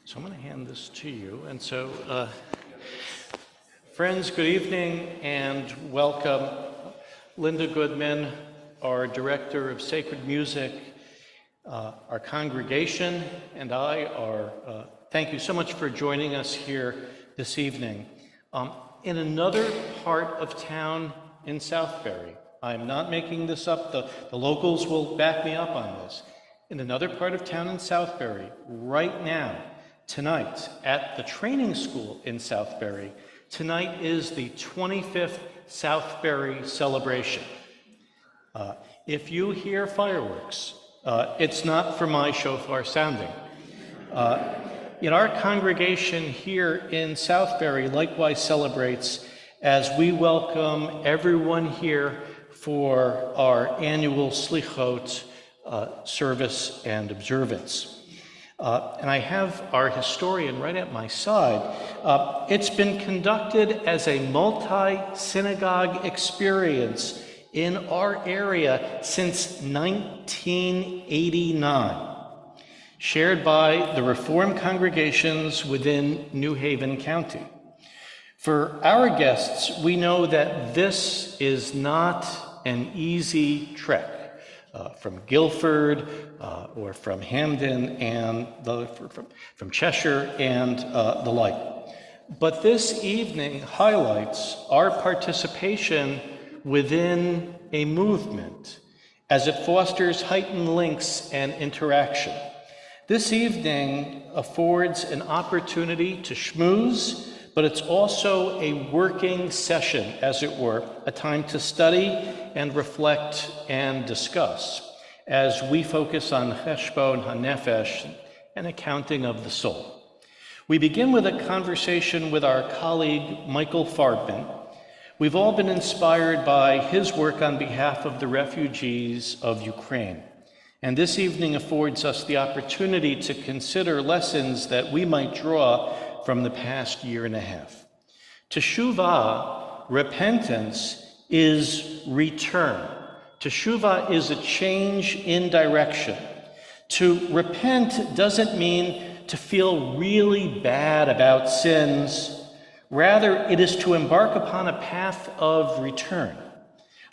So I'm going to hand this to you. And so, friends, good evening and welcome. Linda Goodman, our Director of Sacred Music, our congregation, and I are, thank you so much for joining us here this evening. In another part of town in Southbury, I'm not making this up, the locals will back me up on this. In another part of town in Southbury, right now, tonight, at the training school in Southbury, tonight is the 25th Southbury celebration. If you hear fireworks, it's not for my shofar sounding. Our congregation here in Southbury likewise celebrates as we welcome everyone here for our annual Slichot service and observance. And I have our historian right at my side. It's been conducted as a multi-synagogue experience in our area since 1989, shared by the Reformed congregations within New Haven County. For our guests, we know that this is not an easy trek from Guilford or from Hamden and from Cheshire and the like. But this evening highlights our participation within a movement as it fosters heightened links and interaction. This evening affords an opportunity to schmooze, but it's also a working session, as it were, a time to study and reflect and discuss as we focus on Cheshbon HaNefesh, an accounting of the soul. We begin with a conversation with our colleague, Michael Farbman. We've all been inspired by his work on behalf of the refugees of Ukraine. And this evening affords us the opportunity to consider lessons that we might draw from the past year and a half. Teshuvah, repentance, is return. Teshuvah is a change in direction. To repent doesn't mean to feel really bad about sins. Rather, it is to embark upon a path of return.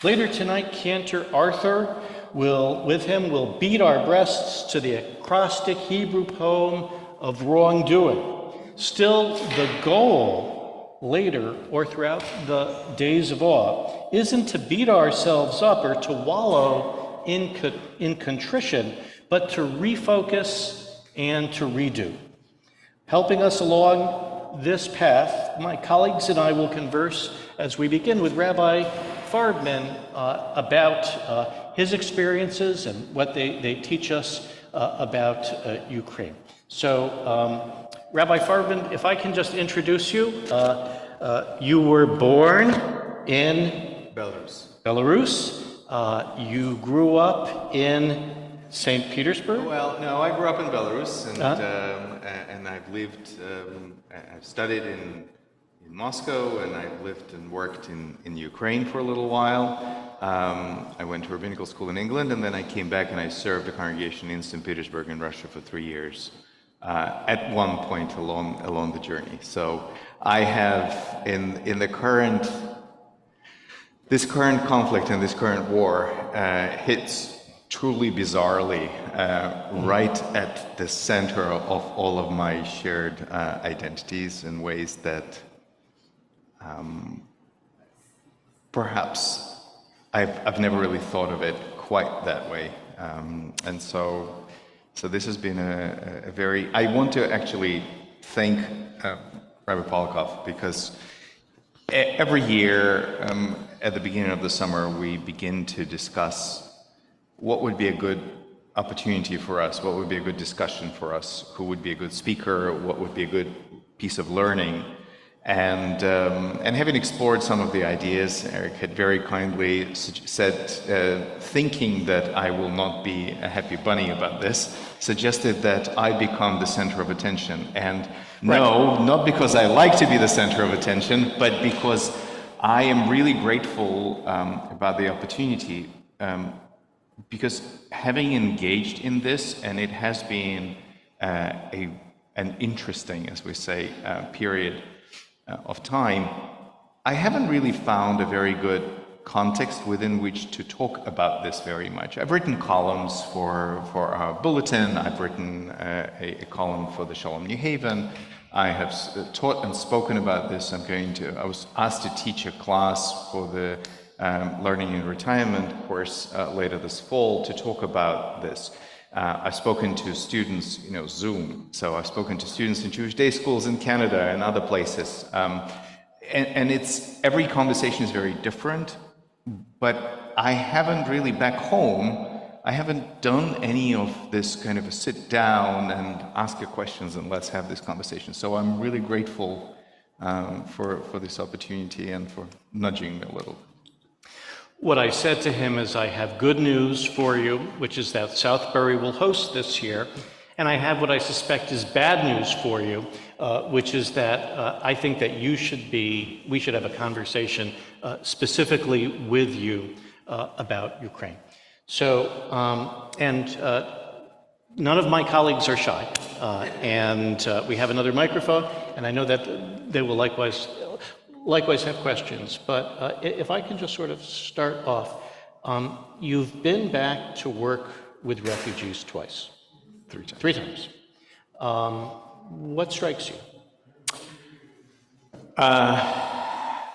Later tonight, Cantor Arthur will beat our breasts to the acrostic Hebrew poem of wrongdoing. Still, the goal later or throughout the days of awe isn't to beat ourselves up or to wallow in contrition, but to refocus and to redo. Helping us along this path, my colleagues and I will converse as we begin with Rabbi Farbman about his experiences and what they teach us about Ukraine. So, Rabbi Farbman, if I can just introduce you. You were born in Belarus. You grew up in St. Petersburg? Well, no, I grew up in Belarus, and I've lived, I've studied in Moscow, and I've lived and worked in Ukraine for a little while. I went to rabbinical school in England, and then I came back and I served the congregation in St. Petersburg in Russia for 3 years. At one point along the journey. So I have in this current conflict and this current war hits truly bizarrely right at the center of all of my shared identities in ways that perhaps I've never really thought of it quite that way, and so this has been a very, I want to actually thank Rabbi Polakov, because every year at the beginning of the summer, we begin to discuss what would be a good opportunity for us, what would be a good discussion for us, who would be a good speaker, what would be a good piece of learning. And having explored some of the ideas, Eric had very kindly said, thinking that I will not be a happy bunny about this, suggested that I become the center of attention. And no, not because I like to be the center of attention, but because I am really grateful about the opportunity, because having engaged in this, and it has been a an interesting, as we say, period of time, I haven't really found a very good context within which to talk about this very much. I've written columns for our bulletin. I've written a column for the Shalom New Haven. I have taught and spoken about this. I was asked to teach a class for the Learning in Retirement course later this fall to talk about this. I've spoken to students, Zoom. So I've spoken to students in Jewish day schools in Canada and other places. And every conversation is very different. But I haven't really, back home, I haven't done any of this kind of a sit down and ask your questions and let's have this conversation. So I'm really grateful for this opportunity and for nudging me a little. What I said to him is, I have good news for you, which is that Southbury will host this year. And I have what I suspect is bad news for you, which is that I think that we should have a conversation specifically with you about Ukraine. So, none of my colleagues are shy, and we have another microphone, and I know that they will likewise have questions. But if I can just sort of start off, you've been back to work with refugees twice. Three times. What strikes you?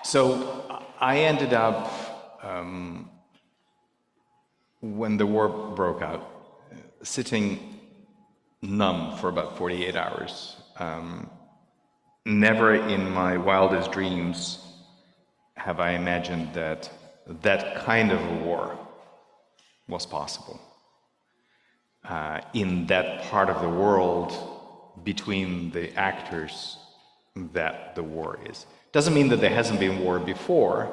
So I ended up, when the war broke out, sitting numb for about 48 hours. Never in my wildest dreams have I imagined that kind of a war was possible. In that part of the world between the actors that the war is. Doesn't mean that there hasn't been war before,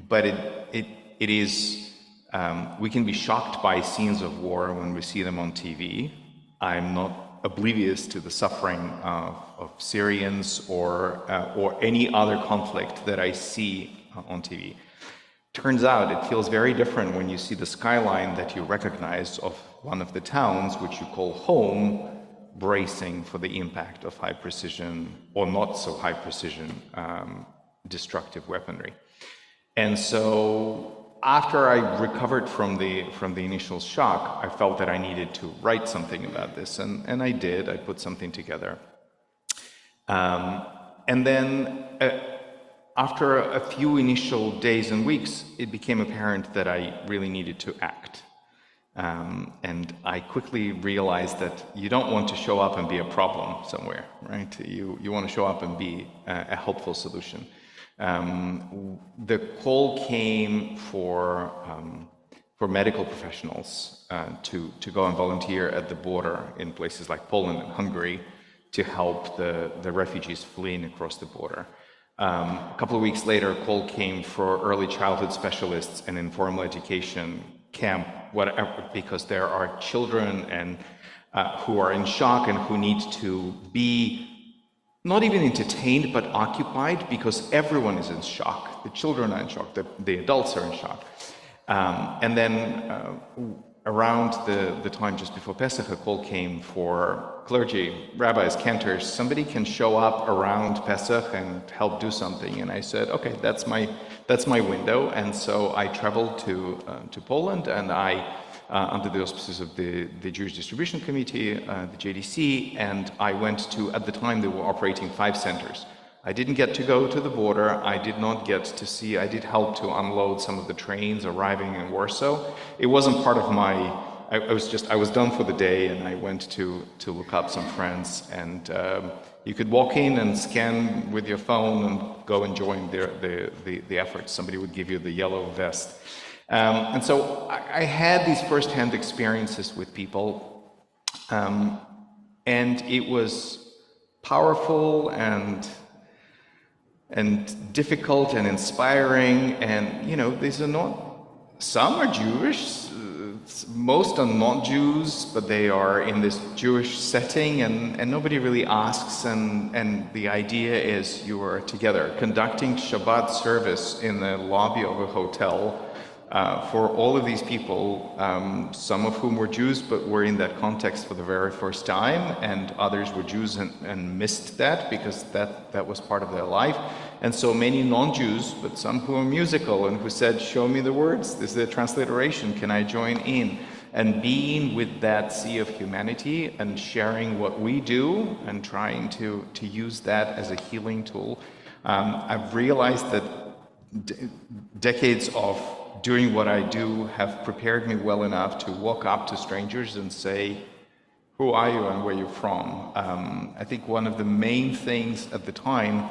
but it is, we can be shocked by scenes of war when we see them on TV. I'm not oblivious to the suffering of Syrians or any other conflict that I see on TV. Turns out it feels very different when you see the skyline that you recognize of one of the towns, which you call home, bracing for the impact of high precision or not so high precision destructive weaponry. And so after I recovered from the initial shock, I felt that I needed to write something about this, and I did. I put something together. And then after a few initial days and weeks, it became apparent that I really needed to act. And I quickly realized that you don't want to show up and be a problem somewhere, right? You want to show up and be a helpful solution. The call came for medical professionals to go and volunteer at the border in places like Poland and Hungary to help the refugees fleeing across the border. A couple of weeks later, a call came for early childhood specialists and informal education camp, whatever, because there are children and who are in shock and who need to be not even entertained but occupied, because everyone is in shock. The children are in shock, the adults are in shock. And then around the time just before Pesach, a call came for clergy, rabbis, cantors. Somebody can show up around Pesach and help do something. And I said, okay, that's my window. And so I traveled to Poland, and I, under the auspices of the Jewish Distribution Committee, the JDC, and I went to, at the time they were operating 5 centers. I didn't get to go to the border. I did not get to see, I did help to unload some of the trains arriving in Warsaw. It wasn't part of my, I was done for the day, and I went to look up some friends, and you could walk in and scan with your phone and go and join the effort. Somebody would give you the yellow vest. And so I had these first-hand experiences with people, and it was powerful and difficult and inspiring. And these are not, some are Jewish, most are not Jews, but they are in this Jewish setting, and nobody really asks, and the idea is you are together conducting Shabbat service in the lobby of a hotel for all of these people, some of whom were Jews but were in that context for the very first time, and others were Jews and missed that because that was part of their life. And so many non-Jews, but some who are musical and who said, show me the words, this is a transliteration, can I join in? And being with that sea of humanity and sharing what we do and trying to use that as a healing tool. I've realized that decades of doing what I do have prepared me well enough to walk up to strangers and say, who are you and where you're from? I think one of the main things at the time,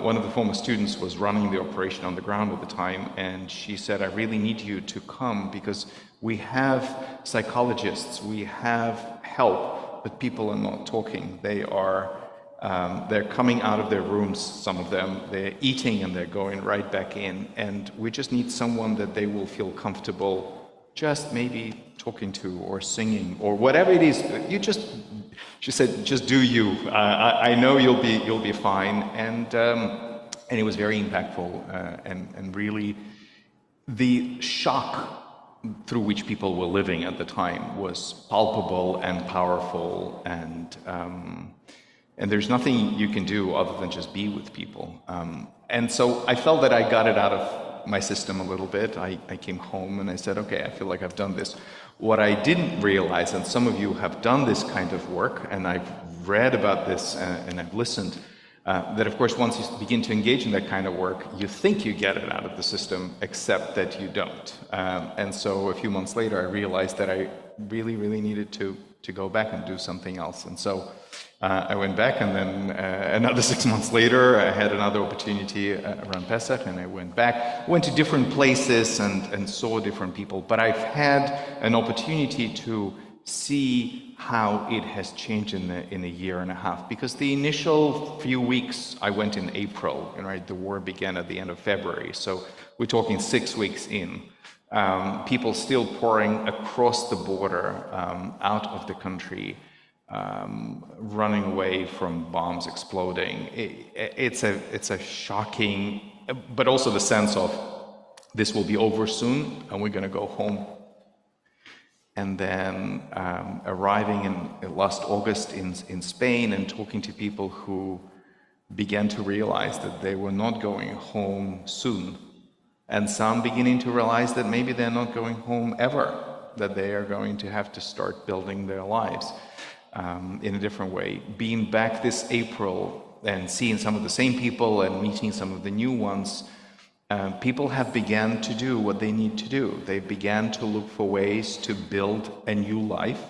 one of the former students was running the operation on the ground at the time, and she said, I really need you to come because we have psychologists, we have help, but people are not talking. They're coming out of their rooms, some of them, they're eating and they're going right back in, and we just need someone that they will feel comfortable just maybe talking to or singing or whatever it is. She said, just do you. I know you'll be fine, and it was very impactful, and really the shock through which people were living at the time was palpable and powerful, and there's nothing you can do other than just be with people. And so I felt that I got it out of my system a little bit. I came home and I said, okay, I feel like I've done this. What I didn't realize, and some of you have done this kind of work, and I've read about this and I've listened, that of course once you begin to engage in that kind of work, you think you get it out of the system, except that you don't. And so a few months later, I realized that I really, really needed to go back and do something else. And so I went back, and then another 6 months later, I had another opportunity around Pesach, and I went back, went to different places and saw different people. But I've had an opportunity to see how it has changed in a year and a half. Because the initial few weeks, I went in April, right? The war began at the end of February. So we're talking 6 weeks in. People still pouring across the border, out of the country, running away from bombs exploding. It's a shocking, but also the sense of this will be over soon and we're going to go home. And then arriving in last August in Spain and talking to people who began to realize that they were not going home soon. And some beginning to realize that maybe they're not going home ever, that they are going to have to start building their lives in a different way. Being back this April and seeing some of the same people and meeting some of the new ones, people have begun to do what they need to do. They began to look for ways to build a new life.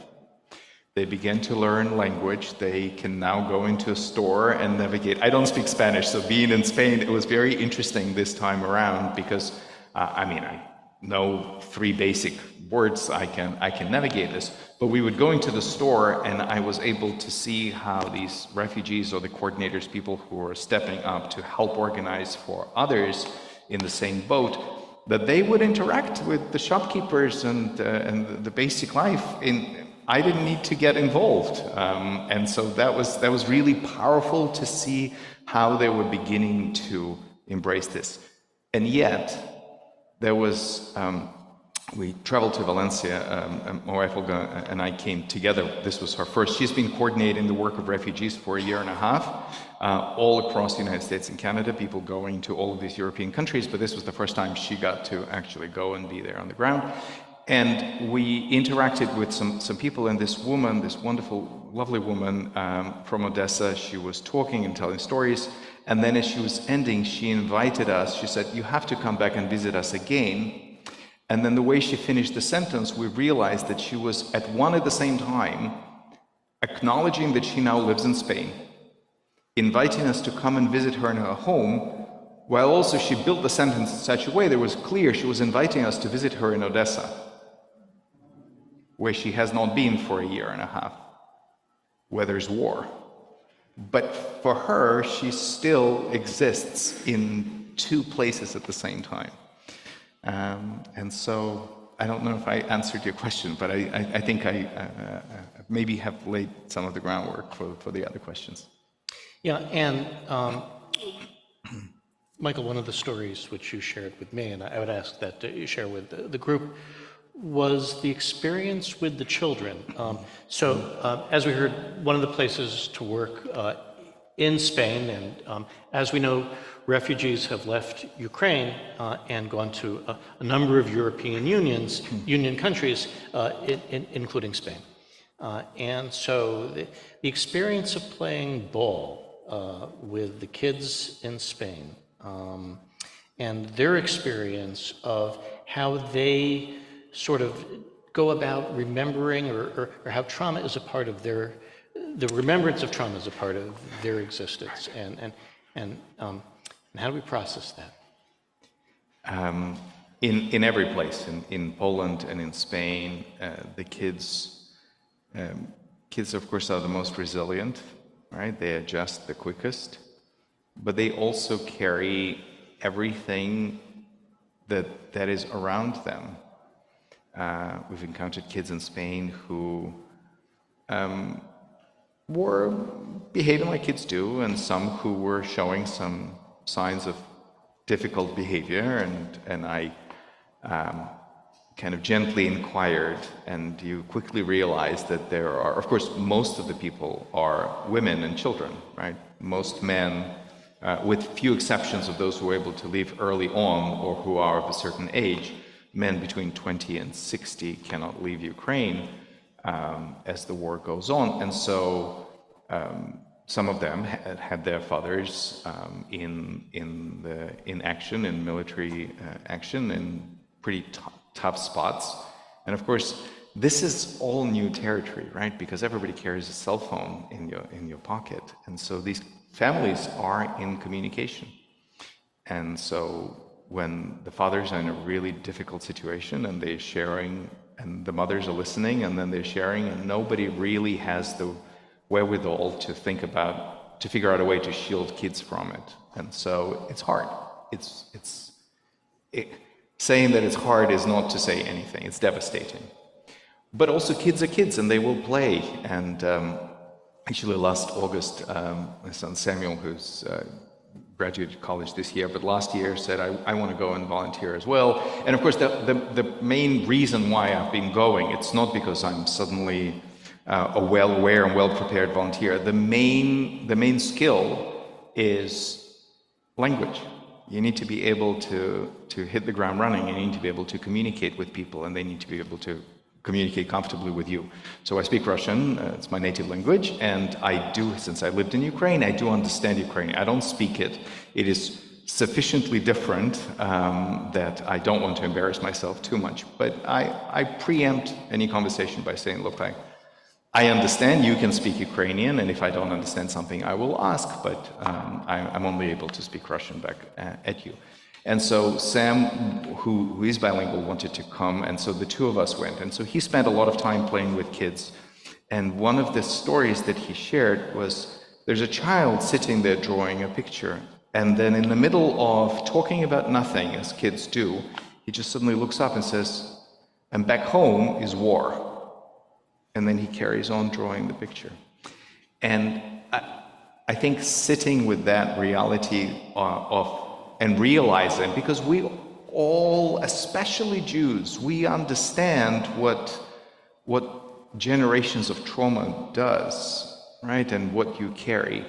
They began to learn language. They can now go into a store and navigate. I don't speak Spanish, so being in Spain, it was very interesting this time around because, I know 3 basic words. I can navigate this. But we would go into the store, and I was able to see how these refugees or the coordinators, people who are stepping up to help organize for others in the same boat, that they would interact with the shopkeepers and the basic life. I didn't need to get involved, and so that was really powerful to see how they were beginning to embrace this. And yet, there was. We traveled to Valencia, my wife Olga and I came together. This was her first. She's been coordinating the work of refugees for a year and a half, all across the United States and Canada, people going to all of these European countries, but this was the first time she got to actually go and be there on the ground. And we interacted with some people, and this woman, this wonderful, lovely woman from Odessa, she was talking and telling stories, and then as she was ending, she invited us, she said, you have to come back and visit us again. And then the way she finished the sentence, we realized that she was at the same time acknowledging that she now lives in Spain, inviting us to come and visit her in her home, while also she built the sentence in such a way that it was clear she was inviting us to visit her in Odessa, where she has not been for a year and a half, where there's war. But for her, she still exists in 2 places at the same time. And so I don't know if I answered your question, but I think I maybe have laid some of the groundwork for the other questions. Yeah, and Michael, one of the stories which you shared with me, and I would ask that you share with the group, was the experience with the children. As we heard, one of the places to work in Spain, and as we know, refugees have left Ukraine and gone to a number of European Union countries, including Spain. And so the experience of playing ball with the kids in Spain and their experience of how they sort of go about remembering or how trauma is a part of the remembrance of trauma is a part of their existence, and how do we process that? In every place, in Poland and in Spain, the kids of course are the most resilient, right? They adjust the quickest, but they also carry everything that is around them. We've encountered kids in Spain who were behaving like kids do, and some who were showing some signs of difficult behavior, and I kind of gently inquired, and you quickly realize that there are, of course, most of the people are women and children, right? Most men, with few exceptions of those who are able to leave early on or who are of a certain age, men between 20 and 60 cannot leave Ukraine as the war goes on. And so some of them had their fathers in action, in military action, in pretty tough spots. And of course, this is all new territory, right? Because everybody carries a cell phone in your pocket. And so these families are in communication. And so when the fathers are in a really difficult situation and they're sharing, and the mothers are listening, and then they're sharing, and nobody really has the wherewithal to figure out a way to shield kids from it. And so it's hard. Saying that it's hard is not to say anything. It's devastating. But also kids are kids and they will play. And actually last August, my son Samuel, who's graduated college this year, but last year said, I want to go and volunteer as well. And of course, the main reason why I've been going, it's not because I'm suddenly a well-aware and well-prepared volunteer. The main skill is language. You need to be able to hit the ground running. You need to be able to communicate with people, and they need to be able to communicate comfortably with you. So I speak Russian, it's my native language, and I do, since I lived in Ukraine, I do understand Ukrainian. I don't speak it. It is sufficiently different that I don't want to embarrass myself too much. But I preempt any conversation by saying, look, I understand you can speak Ukrainian, and if I don't understand something, I will ask, but I'm only able to speak Russian back at you. And so Sam, who is bilingual, wanted to come, and so the two of us went. And so he spent a lot of time playing with kids. And one of the stories that he shared was, there's a child sitting there drawing a picture, and then in the middle of talking about nothing, as kids do, he just suddenly looks up and says, and back home is war. And then he carries on drawing the picture. And I think sitting with that reality and realizing, because we all, especially Jews, we understand what generations of trauma does, right? And what you carry.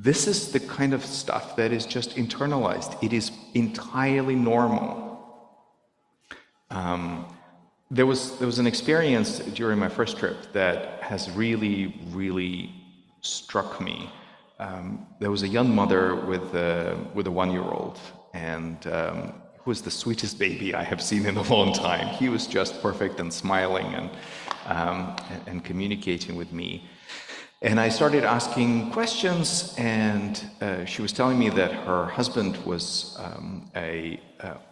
This is the kind of stuff that is just internalized. It is entirely normal. There was an experience during my first trip that has really, really struck me. There was a young mother with a 1-year-old, and he was the sweetest baby I have seen in a long time. He was just perfect and smiling and communicating with me. And I started asking questions, and she was telling me that her husband was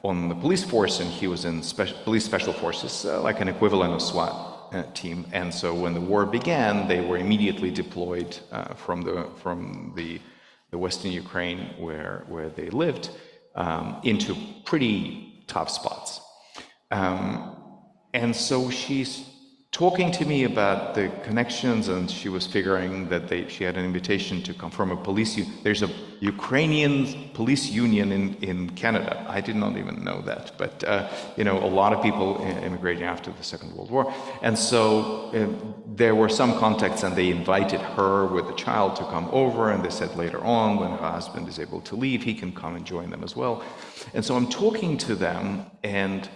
on the police force, and he was in police special forces, like an equivalent of SWAT team. And so when the war began, they were immediately deployed from the Western Ukraine, where they lived, into pretty tough spots. And so she talking to me about the connections, and she was figuring that she had an invitation to come from a there's a Ukrainian police union in Canada. I did not even know that, but a lot of people immigrating after the Second World War. And so there were some contacts, and they invited her with the child to come over, and they said later on, when her husband is able to leave, he can come and join them as well. And so I'm talking to them, and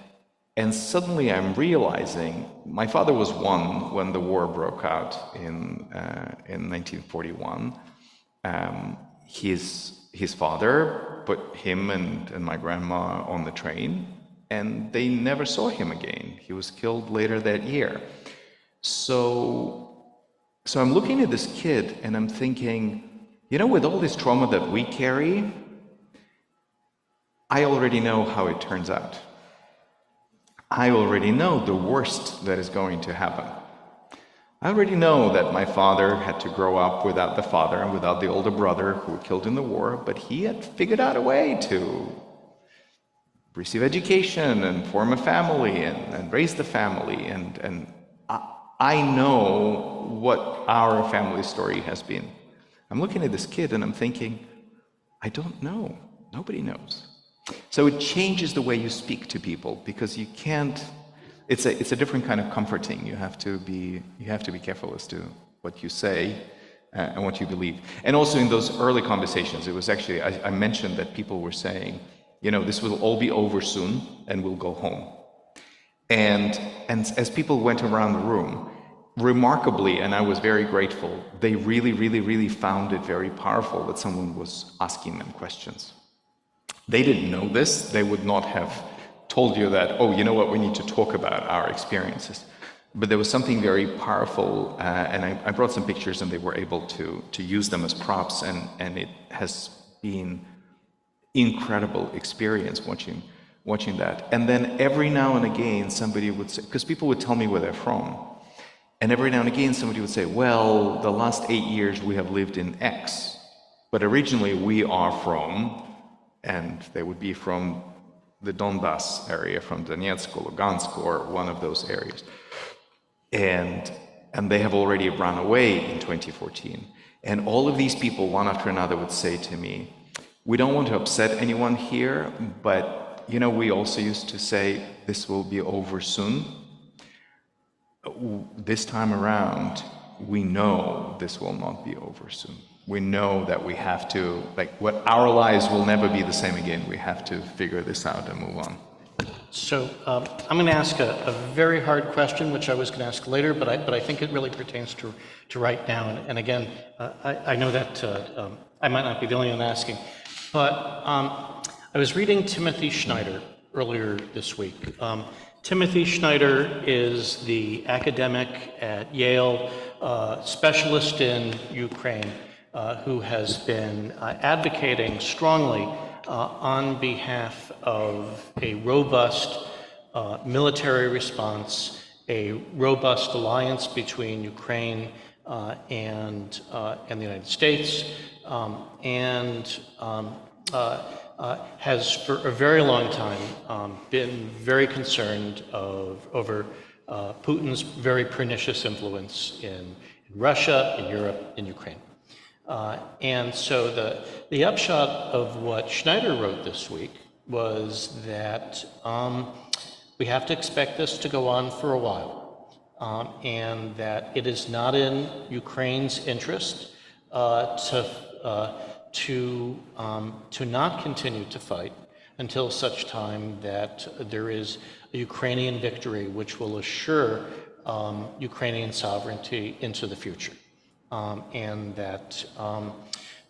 suddenly I'm realizing my father was one when the war broke out in 1941. His father put him and my grandma on the train, and they never saw him again. He was killed later that year. So I'm looking at this kid and I'm thinking, with all this trauma that we carry, I already know how it turns out. I already know the worst that is going to happen. I already know that my father had to grow up without the father and without the older brother who were killed in the war, but he had figured out a way to receive education and form a family and raise the family. And I know what our family story has been. I'm looking at this kid and I'm thinking, I don't know. Nobody knows. So it changes the way you speak to people, because you can't. It's a different kind of comforting. You have to be careful as to what you say and what you believe. And also in those early conversations, it was actually I mentioned that people were saying, this will all be over soon and we'll go home. And as people went around the room, remarkably, and I was very grateful, they really, really, really found it very powerful that someone was asking them questions. They didn't know this. They would not have told you that, we need to talk about our experiences. But there was something very powerful, and I brought some pictures, and they were able to use them as props, and it has been incredible experience watching that. And then every now and again, somebody would say, because people would tell me where they're from, and every now and again, somebody would say, well, the last 8 years we have lived in X, but originally we are from, and they would be from the Donbass area, from Donetsk or Lugansk or one of those areas. And they have already run away in 2014. And all of these people, one after another, would say to me, we don't want to upset anyone here, but we also used to say, this will be over soon. This time around, we know this will not be over soon. We know that we have to, our lives will never be the same again. We have to figure this out and move on. So I'm going to ask a very hard question, which I was going to ask later, but I think it really pertains to right now. And again, I know that I might not be the only one asking, but I was reading Timothy Snyder earlier this week. Timothy Snyder is the academic at Yale, specialist in Ukraine, who has been advocating strongly on behalf of a robust military response, a robust alliance between Ukraine and the United States, and has for a very long time been very concerned over Putin's very pernicious influence in Russia, in Europe, in Ukraine. And so the upshot of what Schneider wrote this week was that we have to expect this to go on for a while, and that it is not in Ukraine's interest to not continue to fight until such time that there is a Ukrainian victory which will assure Ukrainian sovereignty into the future. And that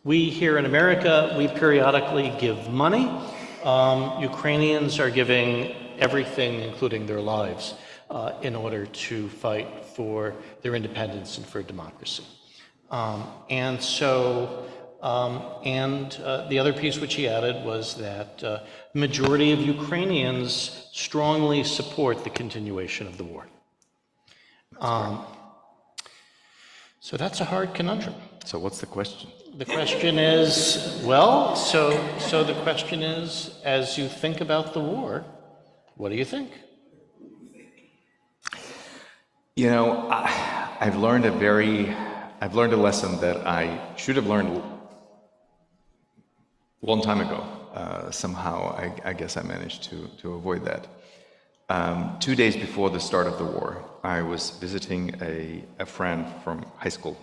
we here in America, we periodically give money. Ukrainians are giving everything, including their lives, in order to fight for their independence and for democracy. And the other piece which he added was that the majority of Ukrainians strongly support the continuation of the war. So that's a hard conundrum. So what's the question? The question is, well, so the question is, as you think about the war, what do you think? I've learned a lesson that I should have learned a long time ago. Somehow, I guess I managed to avoid that. 2 days before the start of the war, I was visiting a friend from high school,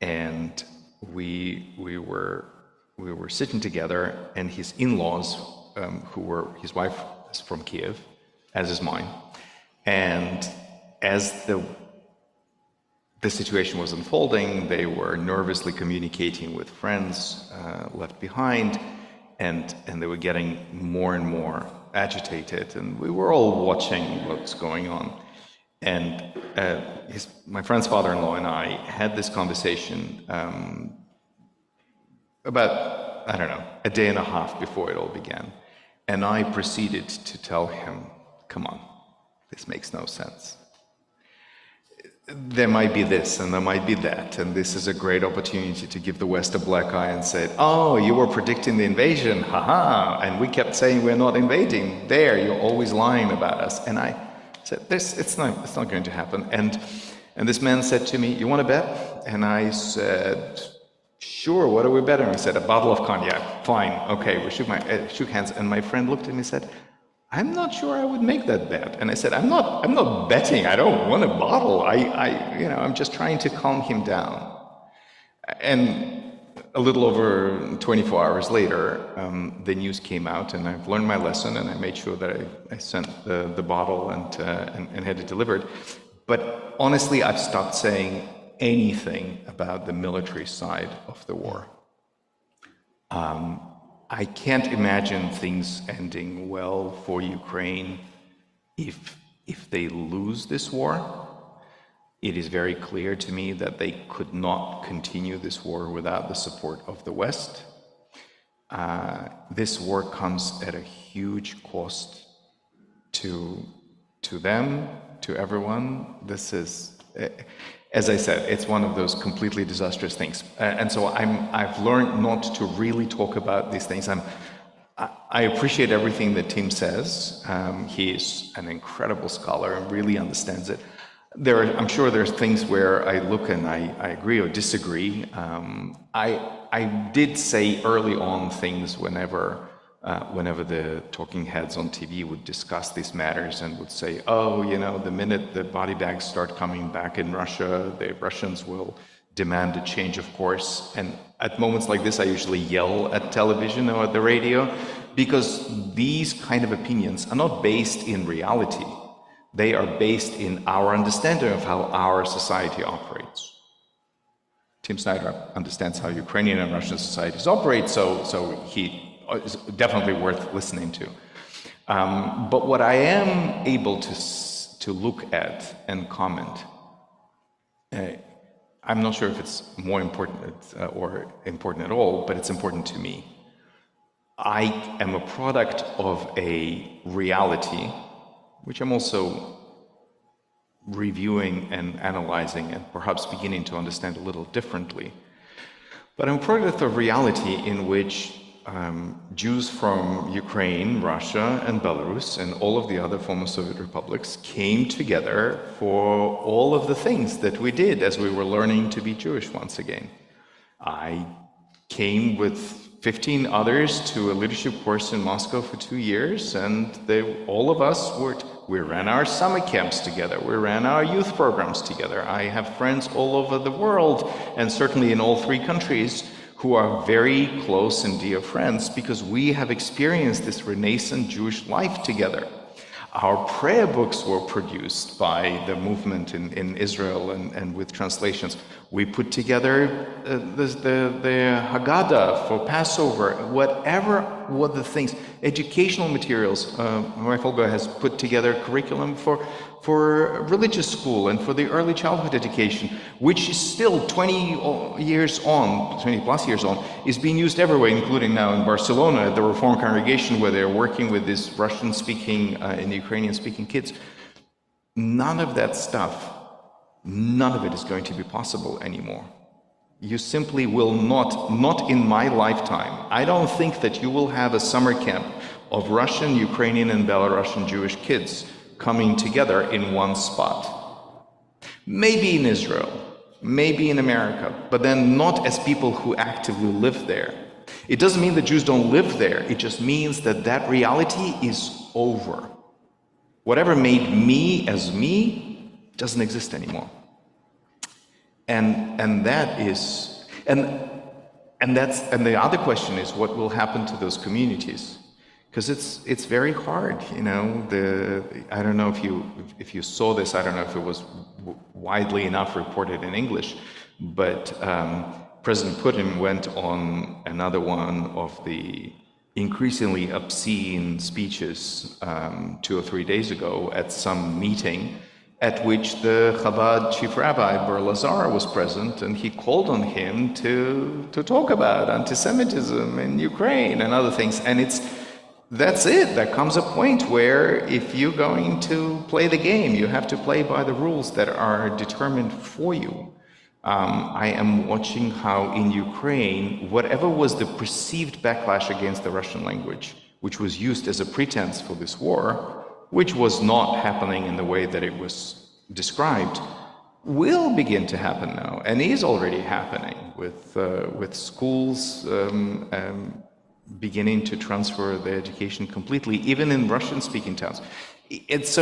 and we were sitting together, and his in-laws, his wife is from Kiev, as is mine, and as the situation was unfolding, they were nervously communicating with friends left behind, and they were getting more and more agitated, and we were all watching what's going on. And my friend's father-in-law and I had this conversation about, I don't know, a day and a half before it all began. And I proceeded to tell him, come on, this makes no sense. There might be this and there might be that, and this is a great opportunity to give the West a black eye and say, oh, you were predicting the invasion, haha, and we kept saying we're not invading. There, you're always lying about us. And I said, it's not going to happen. And this man said to me, you want to bet? And I said, sure, what are we betting? He said, a bottle of cognac. Fine, okay. We shook hands, and my friend looked at me and said, I'm not sure I would make that bet. And I said, I'm not betting. I don't want a bottle. I'm just trying to calm him down. And a little over 24 hours later, the news came out, and I've learned my lesson, and I made sure that I sent the bottle and had it delivered. But honestly, I've stopped saying anything about the military side of the war. I can't imagine things ending well for Ukraine if they lose this war. It is very clear to me that they could not continue this war without the support of the West. This war comes at a huge cost to them, to everyone. This is, as I said, it's one of those completely disastrous things. And so I've learned not to really talk about these things. I appreciate everything that Tim says. He is an incredible scholar and really understands it. I'm sure there's things where I look and I agree or disagree. I did say early on things whenever the talking heads on TV would discuss these matters and would say, oh, the minute the body bags start coming back in Russia, the Russians will demand a change of course. And at moments like this, I usually yell at television or at the radio, because these kind of opinions are not based in reality. They are based in our understanding of how our society operates. Tim Snyder understands how Ukrainian and Russian societies operate, so he is definitely worth listening to. But what I am able to look at and comment, I'm not sure if it's more important or important at all, but it's important to me. I am a product of a reality, which I'm also reviewing and analyzing and perhaps beginning to understand a little differently. But I'm a product of reality in which Jews from Ukraine, Russia, and Belarus, and all of the other former Soviet republics came together for all of the things that we did as we were learning to be Jewish once again. I came with 15 others to a leadership course in Moscow for 2 years, and all of us we ran our summer camps together, we ran our youth programs together. I have friends all over the world, and certainly in all 3 countries, who are very close and dear friends, because we have experienced this Renaissance Jewish life together. Our prayer books were produced by the movement in Israel and with translations. We put together the Haggadah for Passover, whatever were the things, educational materials. My wife Olga has put together a curriculum for religious school and for the early childhood education, which is still 20 plus years on, is being used everywhere, including now in Barcelona at the Reform congregation, where they're working with these Russian-speaking and Ukrainian-speaking kids. None of that stuff, none of it is going to be possible anymore. You simply will not in my lifetime. I don't think that you will have a summer camp of Russian, Ukrainian, and Belarusian Jewish kids coming together in one spot. maybe in Israel, maybe in America, but then not as people who actively live there. It doesn't mean that Jews don't live there. It just means that that reality is over. Whatever made me as me doesn't exist anymore. And that is, and the other question is, what will happen to those communities? Because it's very hard, you know. I don't know if you saw this. I don't know if it was widely enough reported in English, but President Putin went on another one of the increasingly obscene speeches 2 or 3 days ago at some meeting at which the Chabad chief rabbi Ber Lazar was present, and he called on him to talk about anti-Semitism in Ukraine and other things. And that's it. There comes a point where if you're going to play the game, you have to play by the rules that are determined for you. I am watching how in Ukraine, whatever was the perceived backlash against the Russian language, which was used as a pretense for this war, which was not happening in the way that it was described, will begin to happen now, and is already happening with schools beginning to transfer their education completely, even in Russian-speaking towns. And so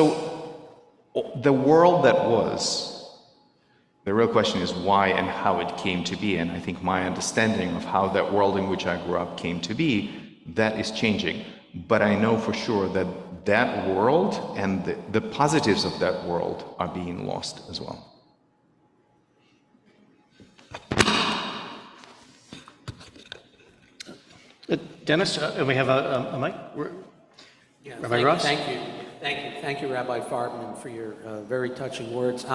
the world that was, the real question is why and how it came to be. And I think my understanding of how that world in which I grew up came to be, that is changing. But I know for sure that that world and the positives of that world are being lost as well. Dennis, we have a mic? Yeah, Rabbi Ross? Thank you, Rabbi Farbman, for your very touching words.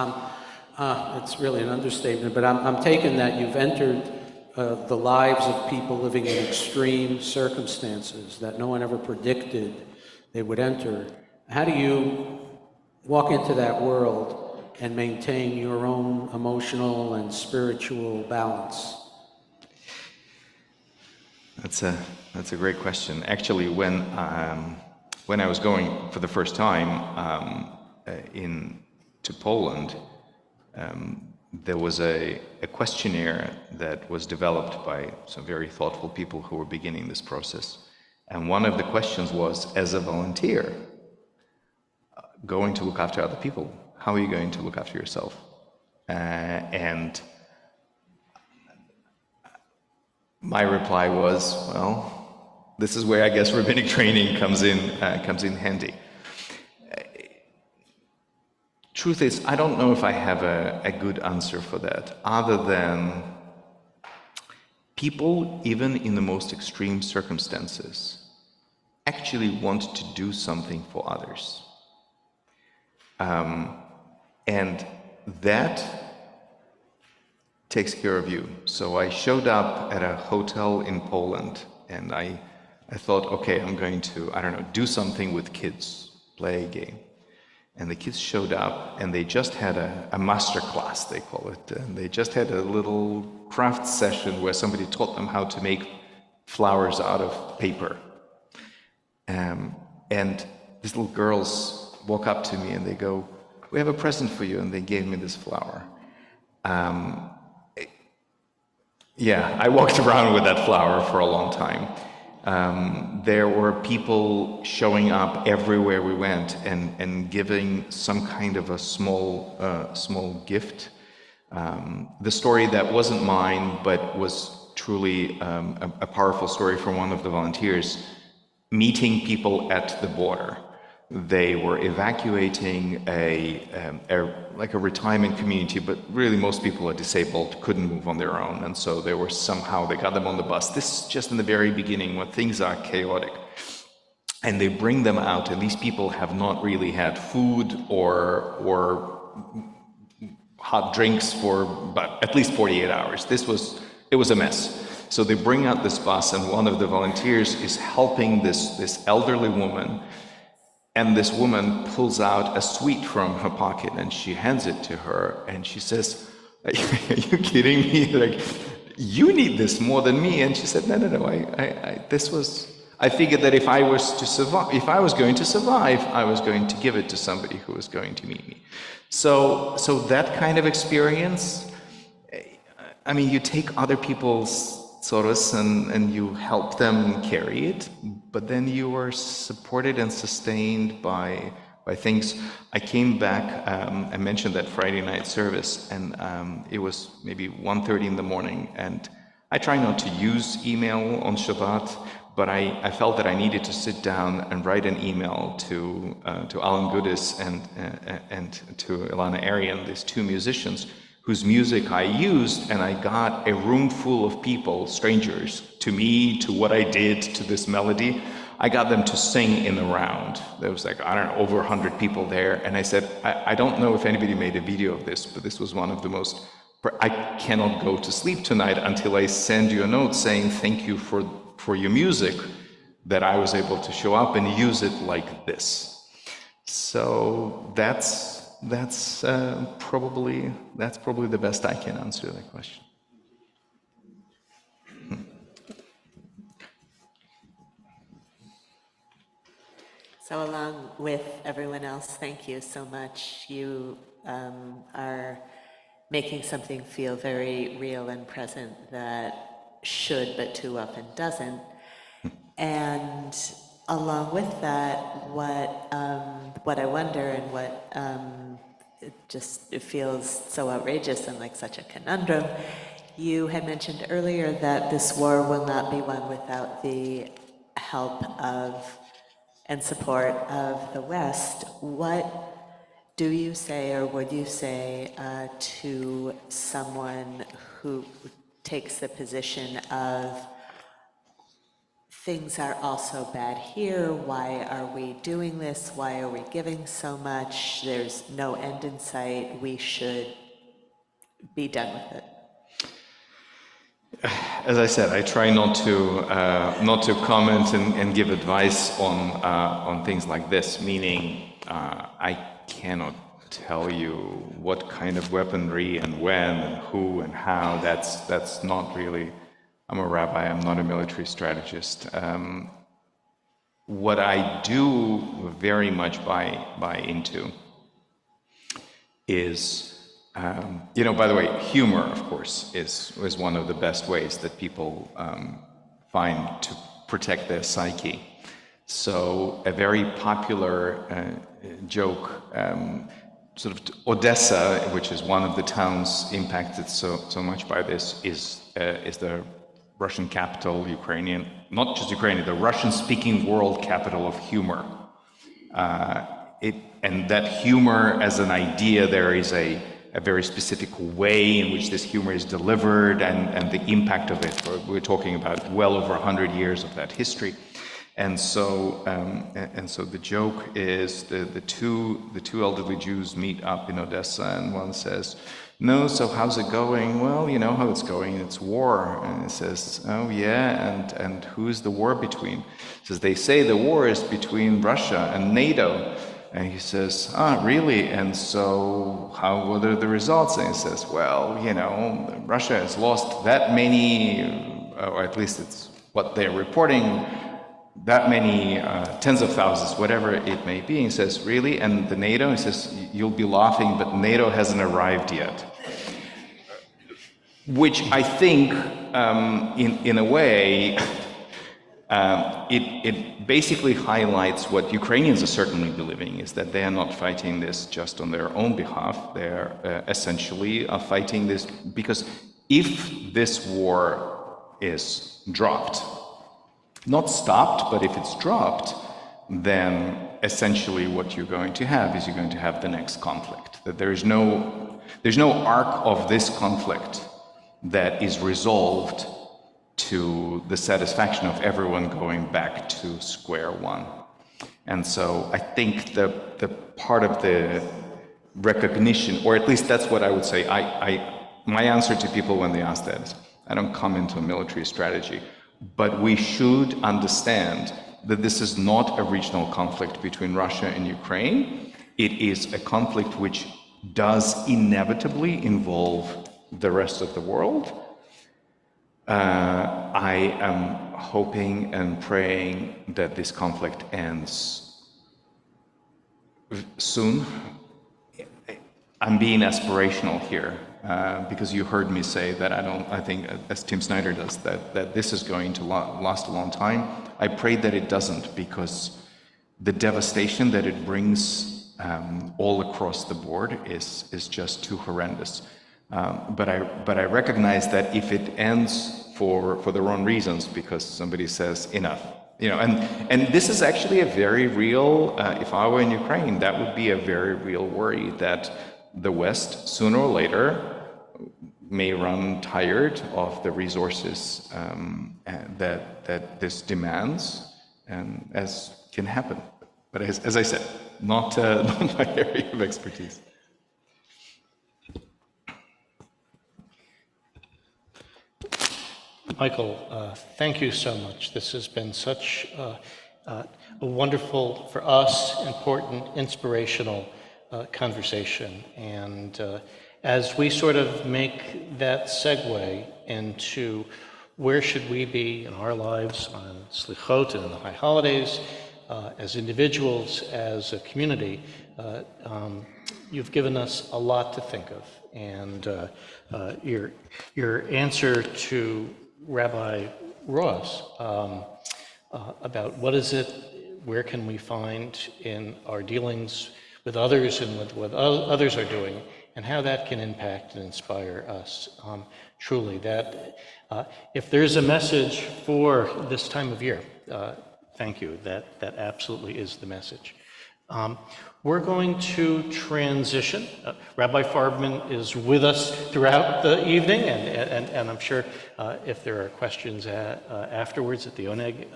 It's really an understatement, but I'm taking that you've entered the lives of people living in extreme circumstances that no one ever predicted they would enter. How do you walk into that world and maintain your own emotional and spiritual balance? That's a great question. Actually, when I was going for the first time to Poland, there was a questionnaire that was developed by some very thoughtful people who were beginning this process. And one of the questions was, as a volunteer, going to look after other people, how are you going to look after yourself? And my reply was, well, this is where I guess rabbinic training comes in handy. Truth is, I don't know if I have a good answer for that, other than people, even in the most extreme circumstances, actually want to do something for others. And that takes care of you. So I showed up at a hotel in Poland, and I thought, okay, I'm going to, I don't know, do something with kids, play a game. And the kids showed up, and they just had a master class, they call it. And they just had a little craft session where somebody taught them how to make flowers out of paper. And these little girls walk up to me and they go, we have a present for you, and they gave me this flower. Yeah, I walked around with that flower for a long time. There were people showing up everywhere we went and giving some kind of a small gift. The story that wasn't mine, but was truly a powerful story from one of the volunteers, meeting people at the border. They were evacuating like a retirement community, but really most people are disabled, couldn't move on their own, and so they got them on the bus. This is just in the very beginning when things are chaotic. And they bring them out, and these people have not really had food or hot drinks for about at least 48 hours. It was a mess. So they bring out this bus, and one of the volunteers is helping this elderly woman. And this woman pulls out a sweet from her pocket and she hands it to her, and she says, are you kidding me? Like, you need this more than me. And she said, no, I figured that if I was going to survive, I was going to give it to somebody who was going to meet me. So that kind of experience, I mean, you take other people's sorrows and you help them carry it, but then you are supported and sustained by things. I came back, I mentioned that Friday night service, and it was maybe 1:30 in the morning, and I try not to use email on Shabbat, but I felt that I needed to sit down and write an email to Alan Goodis and to Ilana Arian, these two musicians, whose music I used, and I got a room full of people, strangers, to me, to what I did, to this melody. I got them to sing in the round. There was like, I don't know, over 100 people there, and I said, I don't know if anybody made a video of this, but this was one of the most, I cannot go to sleep tonight until I send you a note saying thank you for your music, that I was able to show up and use it like this. So that's probably the best I can answer that question. So along with everyone else, thank you so much. You are making something feel very real and present that should but too often doesn't. And along with that, what I wonder and what it feels so outrageous and like such a conundrum, you had mentioned earlier that this war will not be won without the help of and support of the West. What do you say, or would you say to someone who takes the position of things are also bad here, why are we doing this, why are we giving so much, there's no end in sight, we should be done with it? As I said, I try not to comment and give advice on things like this. Meaning, I cannot tell you what kind of weaponry and when and who and how. That's not really. I'm a rabbi. I'm not a military strategist. What I do very much buy into is. By the way, humor, of course, is one of the best ways that people find to protect their psyche. So a very popular joke, sort of Odessa, which is one of the towns impacted so much by this, is the Russian capital, not just Ukrainian, the Russian-speaking world capital of humor. And that humor as an idea, there is a very specific way in which this humor is delivered and the impact of it. We're talking about well over 100 years of that history. And so the joke is the two elderly Jews meet up in Odessa, and one says, "No, so how's it going?" "Well, you know how it's going, it's war." And he says, "Oh yeah, and who's the war between?" He says, "They say the war is between Russia and NATO." And he says, "Ah, really? And so what are the results?" And he says, "Well, Russia has lost that many, or at least it's what they're reporting, that many tens of thousands, whatever it may be." And he says, "Really? And the NATO?" He says, "You'll be laughing, but NATO hasn't arrived yet." Which I think, in a way, it basically highlights what Ukrainians are certainly believing, is that they are not fighting this just on their own behalf. They're essentially fighting this because if this war is dropped, not stopped, but if it's dropped, then essentially what you're going to have is you're going to have the next conflict. That there's no arc of this conflict that is resolved to the satisfaction of everyone going back to square one. And so I think the part of the recognition, or at least that's what I would say, my answer to people when they ask that is, I don't comment on military strategy, but we should understand that this is not a regional conflict between Russia and Ukraine. It is a conflict which does inevitably involve the rest of the world. I am hoping and praying that this conflict ends soon. I'm being aspirational here because you heard me say that I think, as Tim Snyder does, that this is going to last a long time. I pray that it doesn't, because the devastation that it brings all across the board is just too horrendous. But I recognize that if it ends for the wrong reasons, because somebody says enough, and this is actually a very real, if I were in Ukraine, that would be a very real worry, that the West, sooner or later, may run tired of the resources that this demands, and as can happen. But as I said, not my area of expertise. Michael, thank you so much. This has been such a wonderful, for us, important, inspirational conversation. And as we sort of make that segue into where should we be in our lives on Slichot and in the High Holidays, as individuals, as a community, you've given us a lot to think of. And your answer to Rabbi Ross about what is it, where can we find in our dealings with others and with what others are doing, and how that can impact and inspire us. Truly, that if there's a message for this time of year, thank you, that absolutely is the message. We're going to transition. Rabbi Farbman is with us throughout the evening, and I'm sure if there are questions afterwards at the Oneg,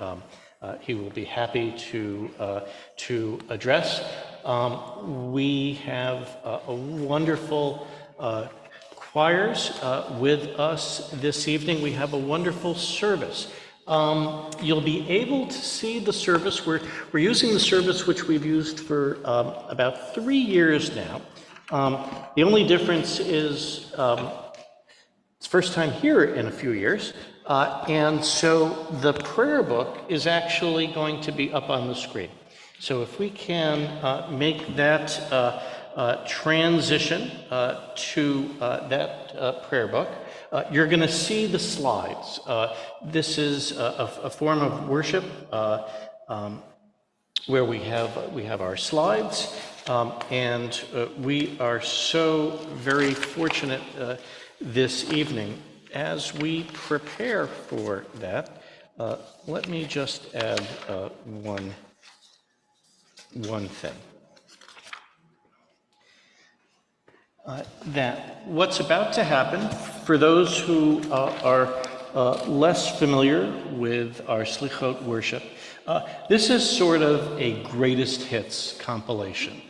he will be happy to address. We have a wonderful choirs with us this evening. We have a wonderful service. You'll be able to see the service. We're using the service which we've used for about 3 years now. The only difference is it's first time here in a few years. And so the prayer book is actually going to be up on the screen. So if we can make that transition to that prayer book, you're going to see the slides. This is a form of worship where we have our slides, and we are so very fortunate this evening as we prepare for that. Let me just add one thing. That what's about to happen, for those who are less familiar with our Slichot worship, this is sort of a greatest hits compilation.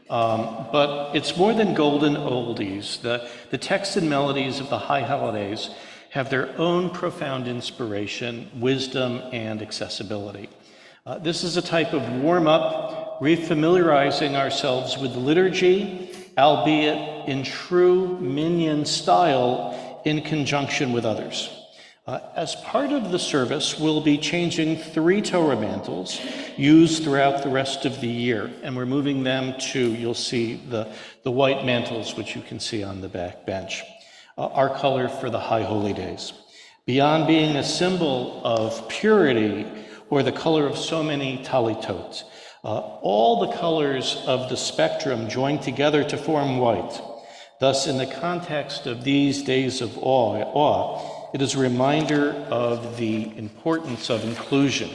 But it's more than golden oldies. The texts and melodies of the High Holidays have their own profound inspiration, wisdom, and accessibility. This is a type of warm-up, refamiliarizing ourselves with the liturgy, albeit in true minyan style, in conjunction with others. As part of the service, we'll be changing 3 Torah mantles used throughout the rest of the year, and we're moving them to, you'll see the white mantles, which you can see on the back bench, our color for the High Holy Days. Beyond being a symbol of purity or the color of so many talitot, all the colors of the spectrum join together to form white. Thus, in the context of these days of awe, it is a reminder of the importance of inclusion.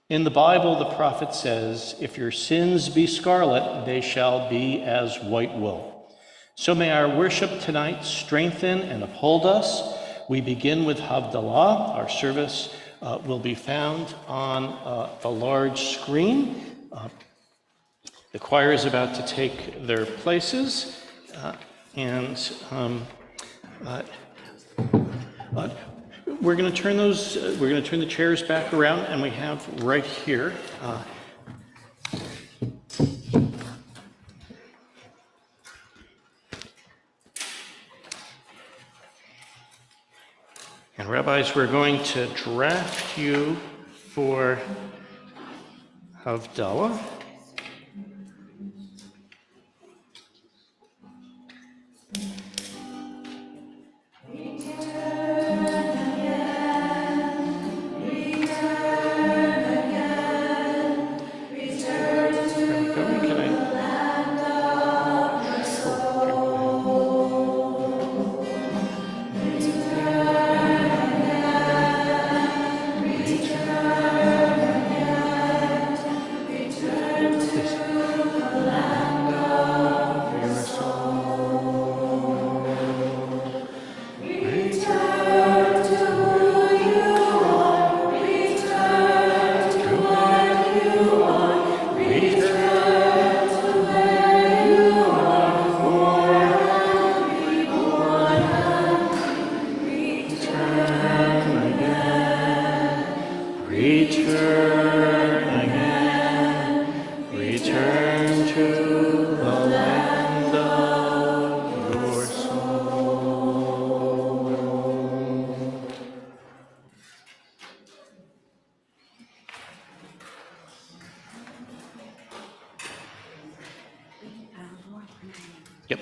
In the Bible, the prophet says, "If your sins be scarlet, they shall be as white wool." So may our worship tonight strengthen and uphold us. We begin with Havdalah. Our service will be found on the large screen. The choir is about to take their places, and we're going to turn the chairs back around, and we have right here. And Rabbi Rabbis, we're going to draft you for Havdalah. Return to the land of your soul. Yep.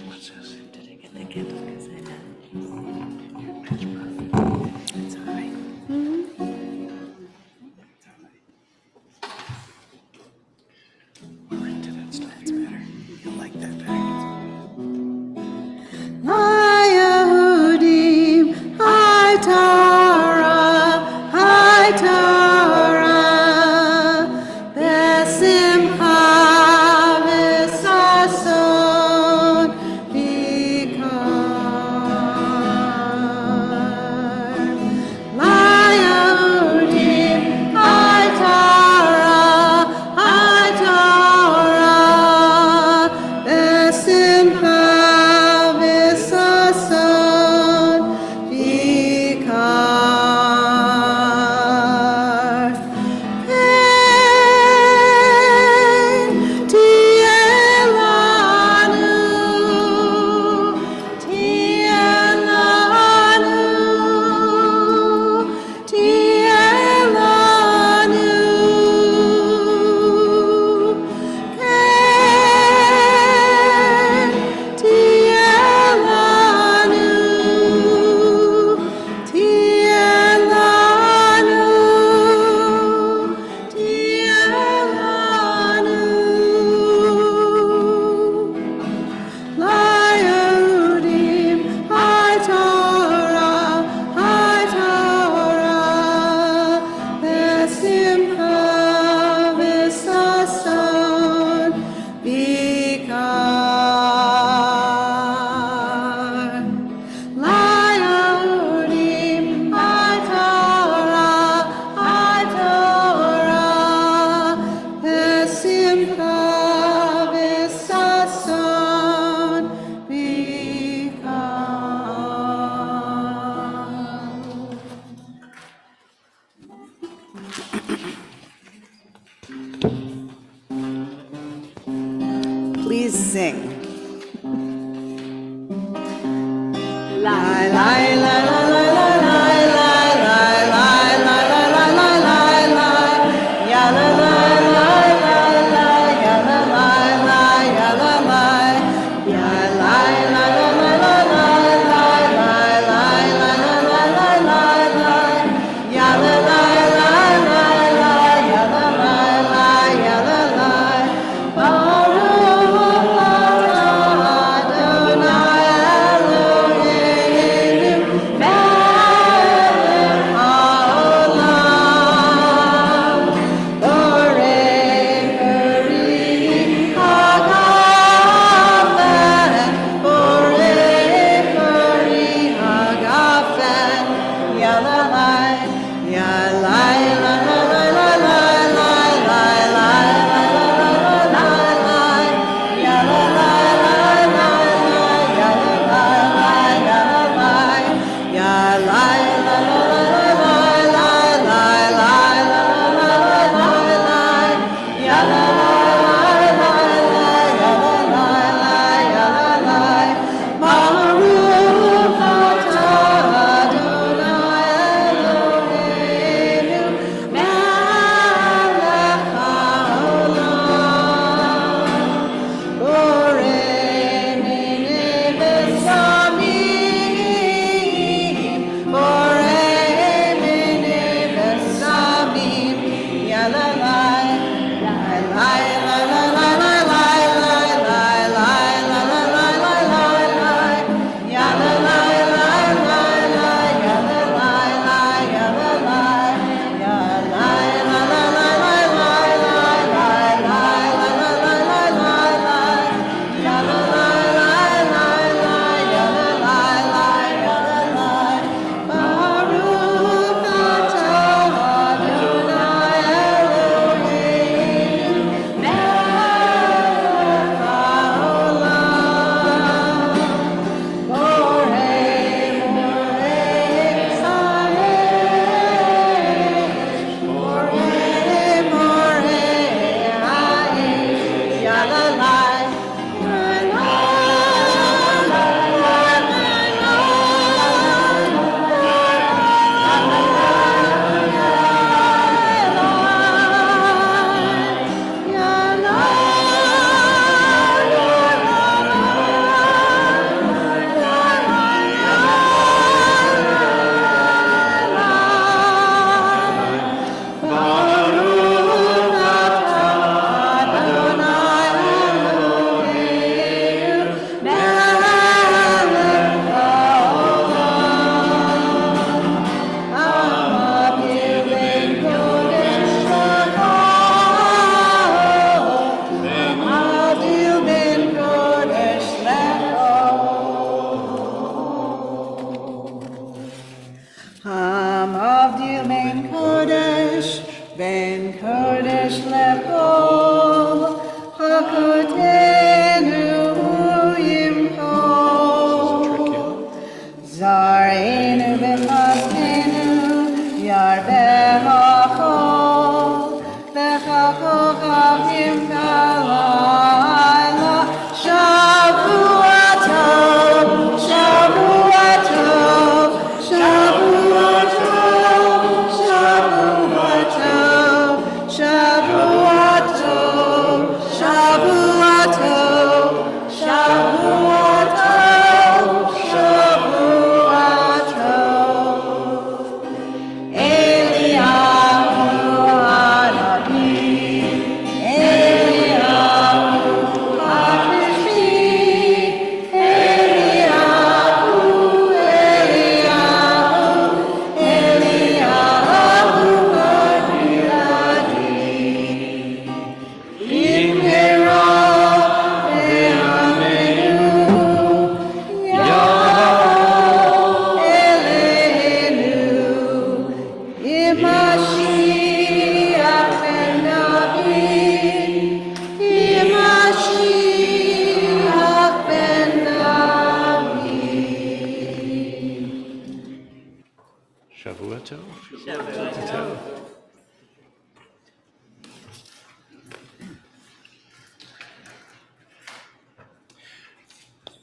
What's this? Did I get the candle? 'Cause I know. It's all right. We're into that stuff. That's better. You'll like that better. Yehudim, High Torah, Besimcha v'sason vikar. Yehudim, High Torah, Besimcha v'sason vikar. Please sing. La la la la la la la la la la la la la la la ya la la la la la ya la la la ya la la ya la la la la la la la la la la la la ya la la la la la ya la la la ya la la Baruch Adonai Eloheinu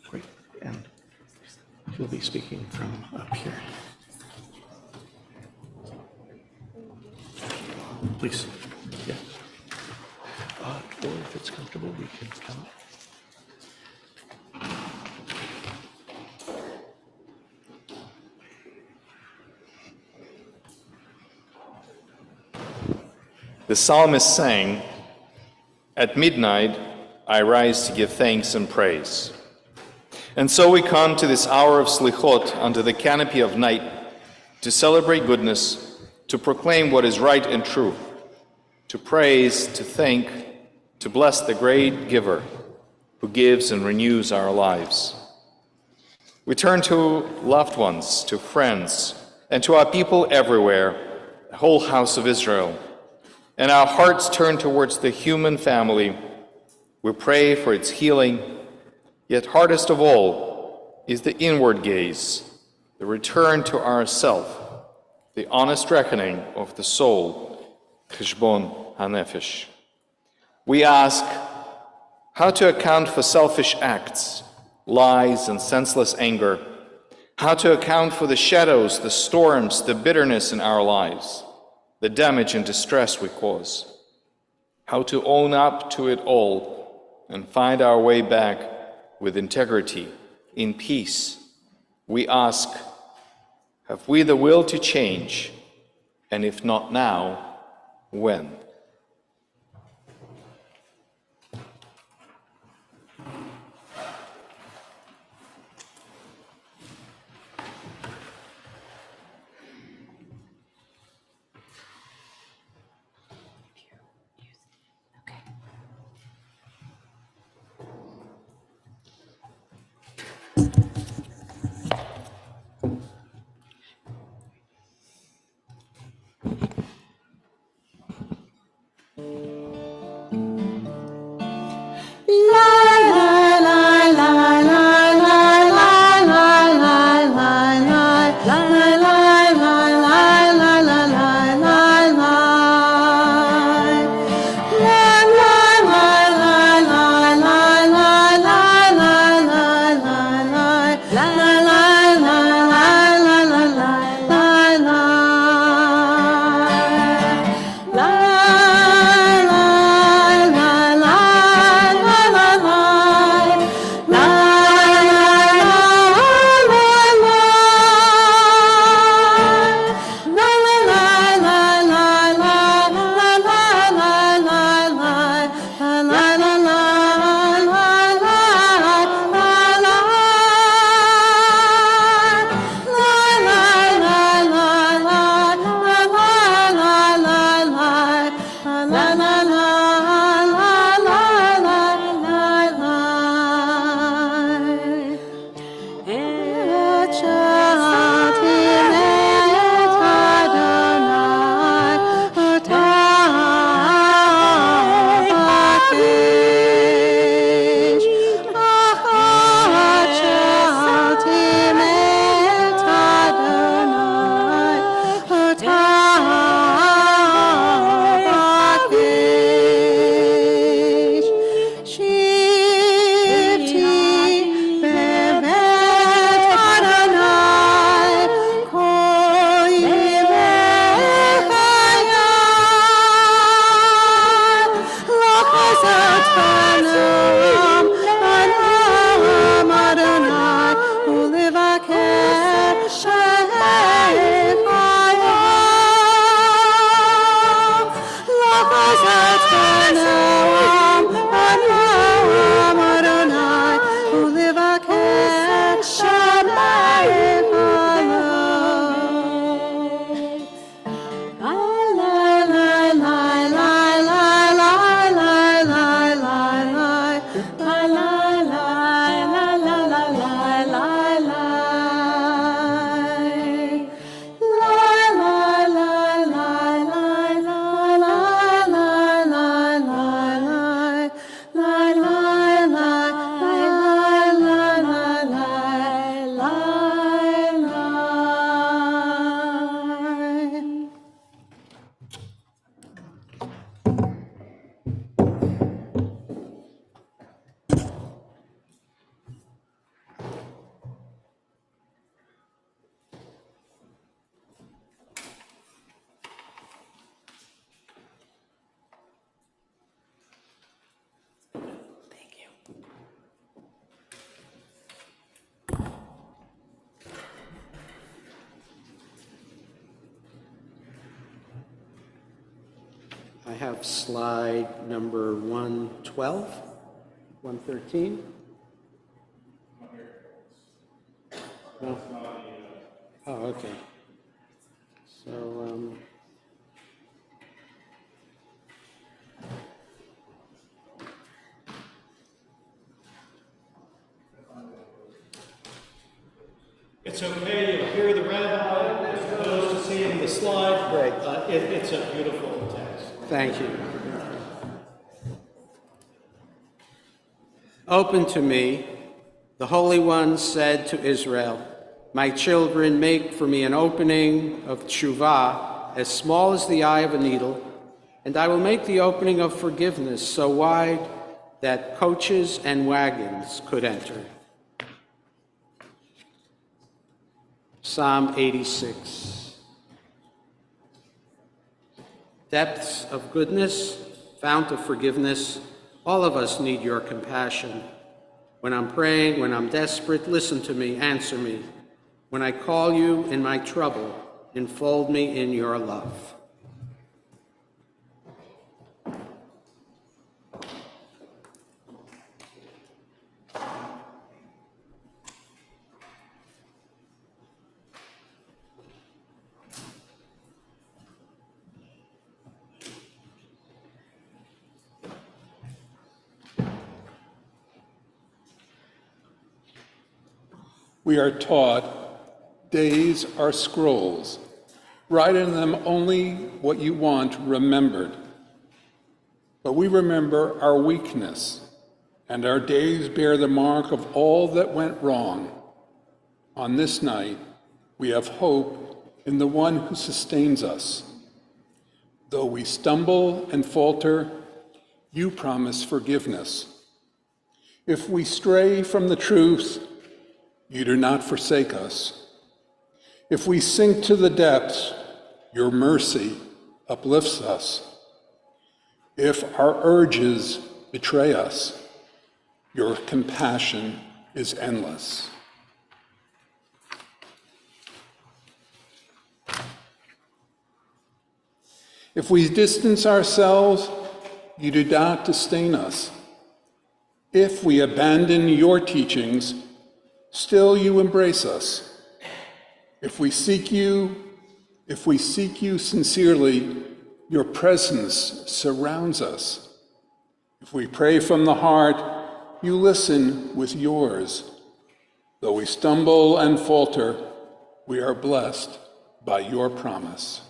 Great. And he'll be speaking from up here. Please. Yeah. Or if it's comfortable, we can come. The psalmist sang, "At midnight I rise to give thanks and praise." And so we come to this hour of Slichot under the canopy of night to celebrate goodness, to proclaim what is right and true, to praise, to thank, to bless the great giver who gives and renews our lives. We turn to loved ones, to friends, and to our people everywhere, the whole house of Israel. And our hearts turn towards the human family. We pray for its healing, yet hardest of all is the inward gaze, the return to ourself, the honest reckoning of the soul, Cheshbon HaNefesh. We ask how to account for selfish acts, lies, and senseless anger, how to account for the shadows, the storms, the bitterness in our lives, the damage and distress we cause, how to own up to it all and find our way back with integrity, in peace. We ask, have we the will to change? And if not now, when? Noam, Noam Adonai, Ulevakesh Hayom. Lachazat Noam, Noam Adonai, Ulevakesh Hayom. I have slide number 112, 113. No? Oh, okay. So, It's okay, you'll hear the rabbi as opposed to seeing the slide. Right. It's a beautiful text. thank you. Open to me, the Holy One said to Israel, my children, make for me an opening of teshuvah as small as the eye of a needle, and I will make the opening of forgiveness so wide that coaches and wagons could enter. Psalm 86. Depths of goodness, fount of forgiveness, all of us need your compassion. When I'm praying, when I'm desperate, listen to me, answer me. When I call you in my trouble, enfold me in your love. We are taught days are scrolls. Write in them only what you want remembered. But we remember our weakness, and our days bear the mark of all that went wrong. On this night, we have hope in the one who sustains us. Though we stumble and falter, you promise forgiveness. If we stray from the truth, you do not forsake us. If we sink to the depths, your mercy uplifts us. If our urges betray us, your compassion is endless. If we distance ourselves, you do not disdain us. If we abandon your teachings, still you embrace us. If we seek you sincerely, your presence surrounds us. If we pray from the heart, you listen with yours. Though we stumble and falter, we are blessed by your promise.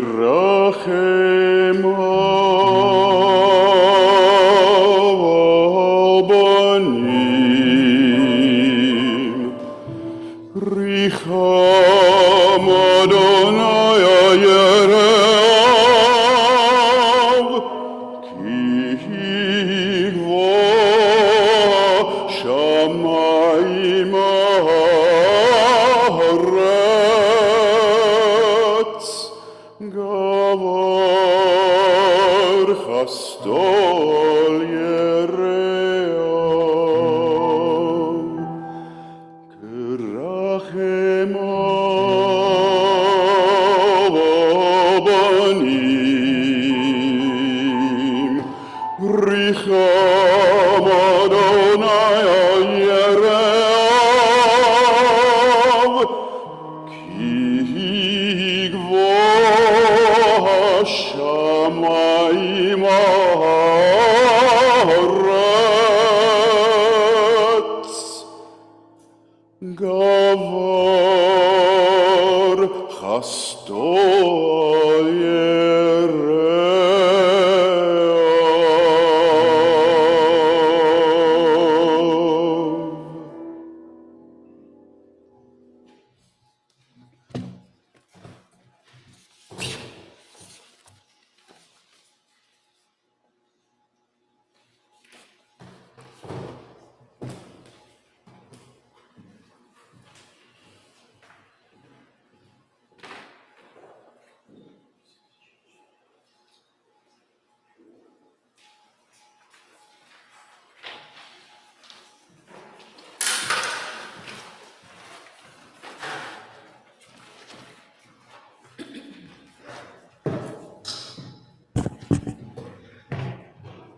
Terachem abanim, Richam Adonai Gavar chastol yeream, Kerachem avabanim, Richam Adonai al yeream, Ki gvoha shamayim haaretz, Gavar chasto yeream.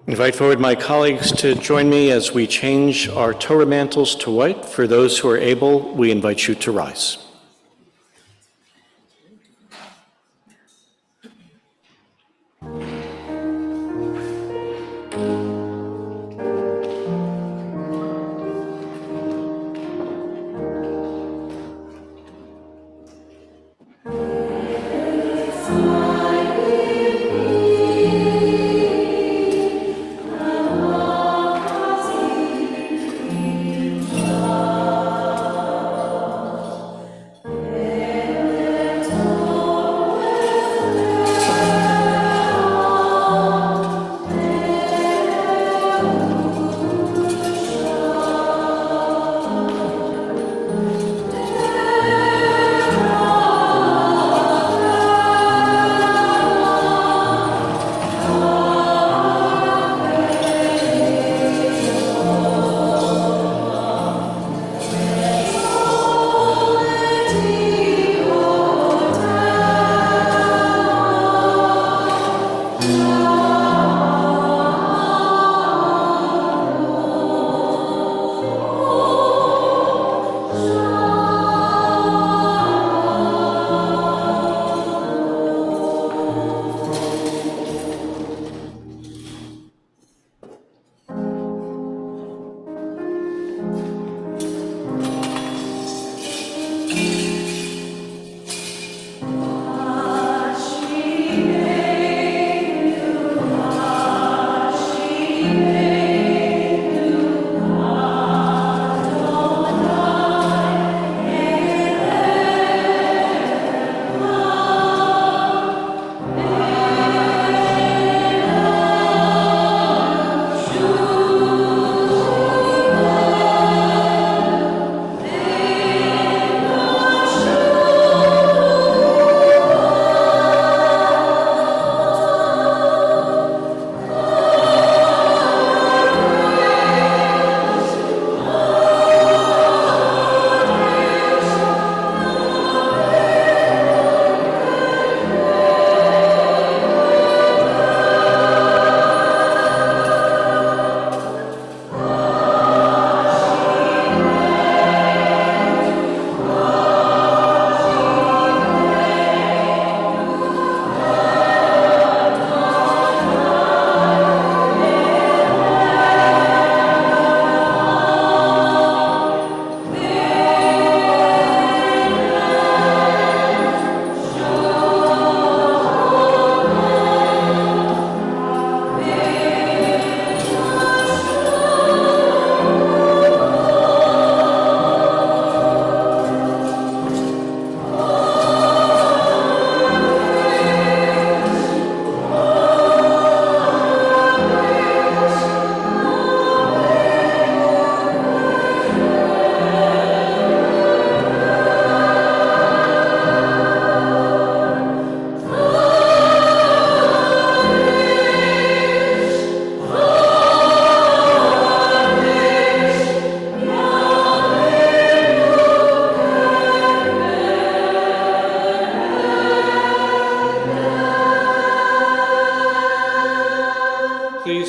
Invite forward my colleagues to join me as we change our Torah mantles to white. For those who are able, we invite you to rise.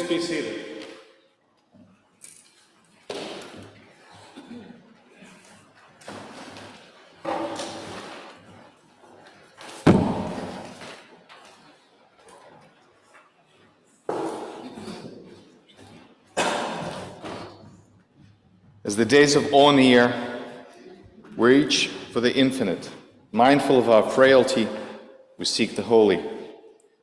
be seated. As the days of awe near, we reach for the infinite. Mindful of our frailty, we seek the holy.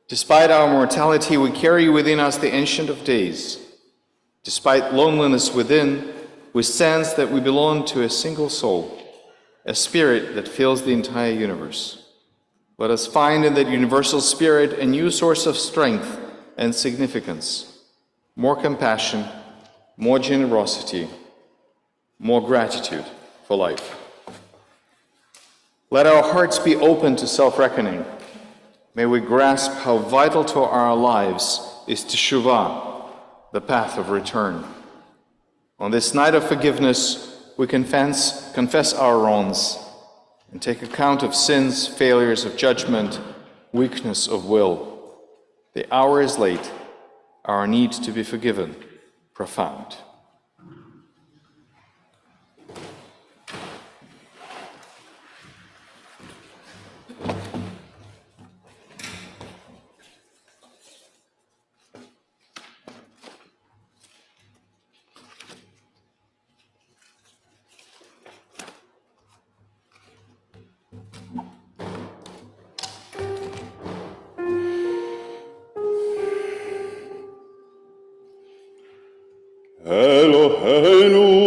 Despite our mortality, we carry within us the Ancient of Days. Despite loneliness within, we sense that we belong to a single soul, a spirit that fills the entire universe. Let us find in that universal spirit a new source of strength and significance, more compassion, more generosity, more gratitude for life. Let our hearts be open to self-reckoning. May we grasp how vital to our lives is teshuvah, the path of return. On this night of forgiveness, we confess our wrongs and take account of sins, failures of judgment, weakness of will. The hour is late, our need to be forgiven profound. Eloheinu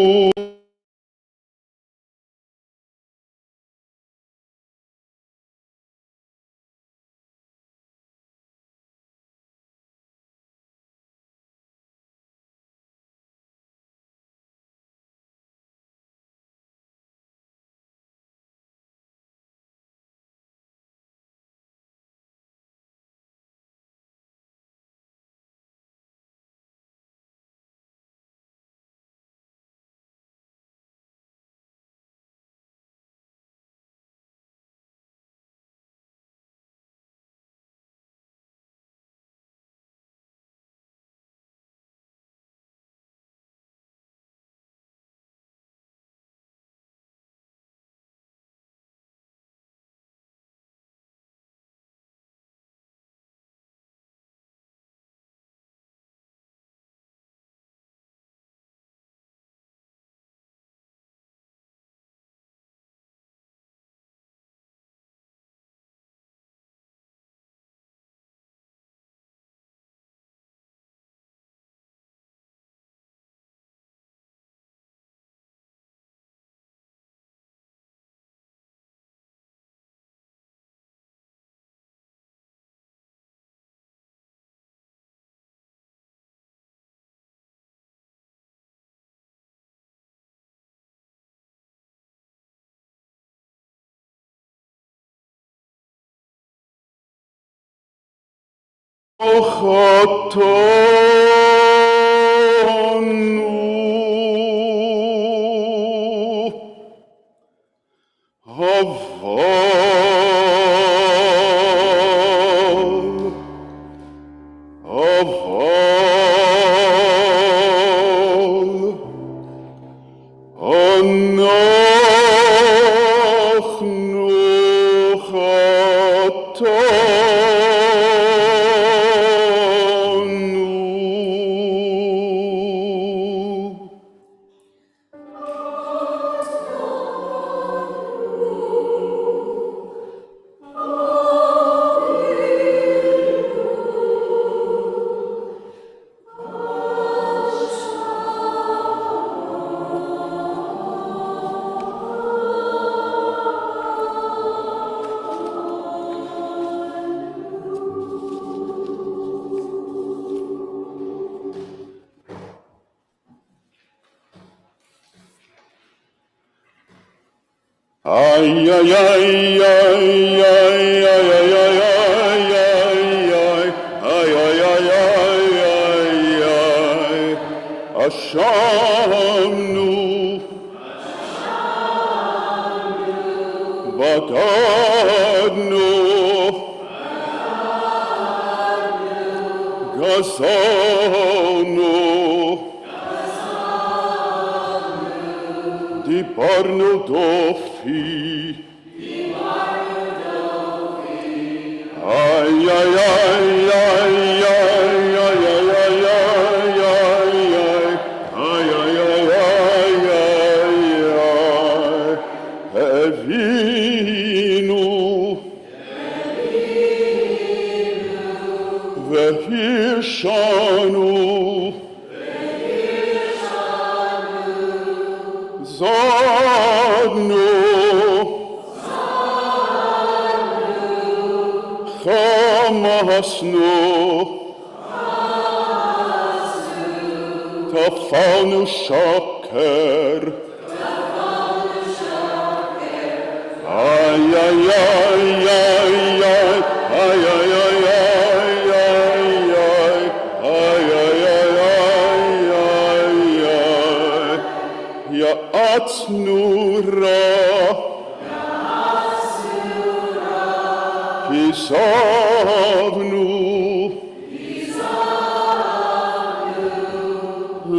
ay ay ay ay ay ay ay Ashamnu Batadnu Gazano Di Barno Dofi Ay ay ay ay ay ay ay ay ay ay Evinu Vehirshanu Zadnu Chamasnu Tafanu Shaker Ay ay ay ay ay ay ay ay Ya atnura Hisavnu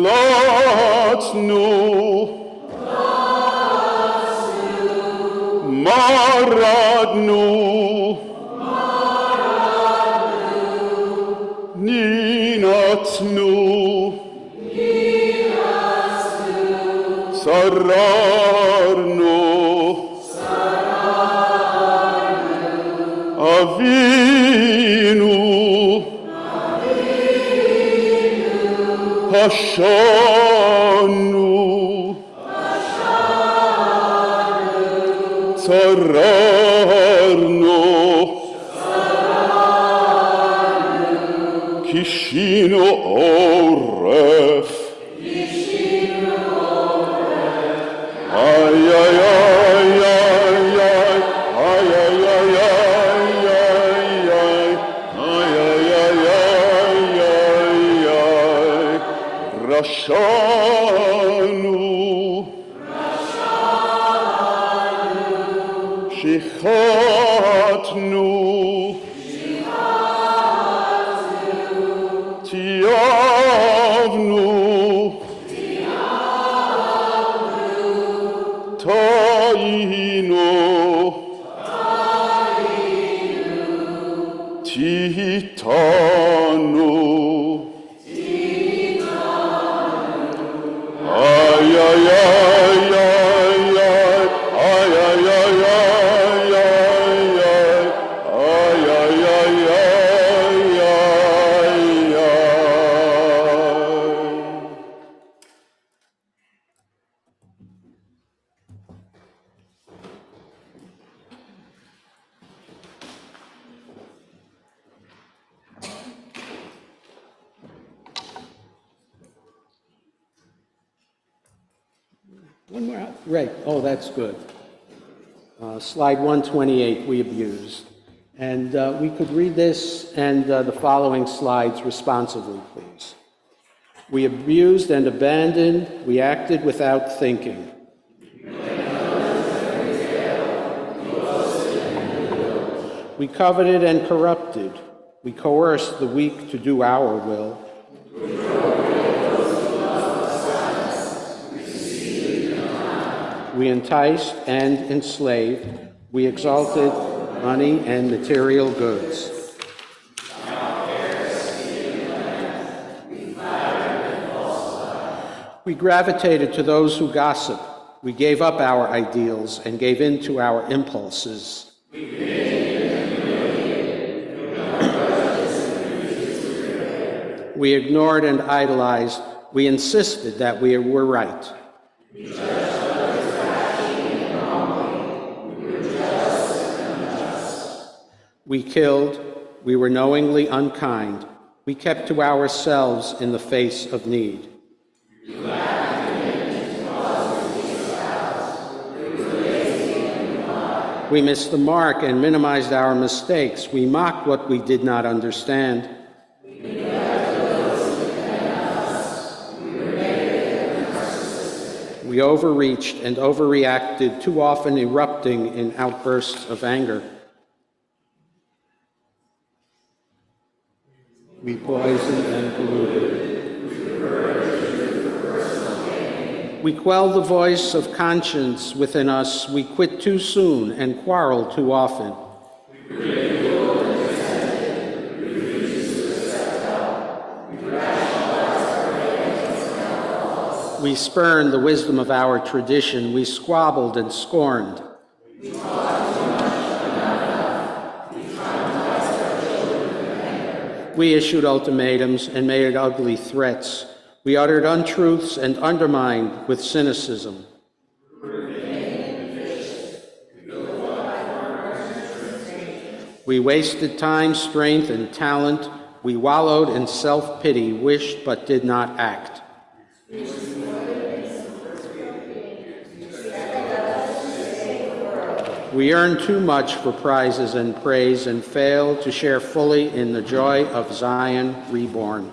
Latnu Maradnu Ninatnu Sararnu Avinu Hashanu Sararnu Kishino Oref Ay ay ay ay ay ay ay ay ay Rashanu Shichatnu Tiavnu Tainu Titanu Ay ay ay ay ay ay ay ay One more. Right. Oh, that's good. Slide 128, we abused. And we could read this and the following slides responsively, please. We abused and abandoned. We acted without thinking. We coveted and corrupted. We coerced the weak to do our will. We enticed and enslaved. We exalted money and material goods. We gravitated to those who gossip. We gave up our ideals and gave in to our impulses. We ignored and idolized. We insisted that we were right. We killed. We were knowingly unkind. We kept to ourselves in the face of need. We missed the mark and minimized our mistakes. We mocked what we did not understand. We overreached and overreacted, too often erupting in outbursts of anger. We poison and pollute it. We quell the voice of conscience within us. We quit too soon and quarrel too often. We spurn the wisdom of our tradition. We squabbled and scorned. We issued ultimatums and made ugly threats. We uttered untruths and undermined with cynicism. We wasted time, strength, and talent. We wallowed in self-pity, wished but did not act. We earn too much for prizes and praise and fail to share fully in the joy of Zion reborn.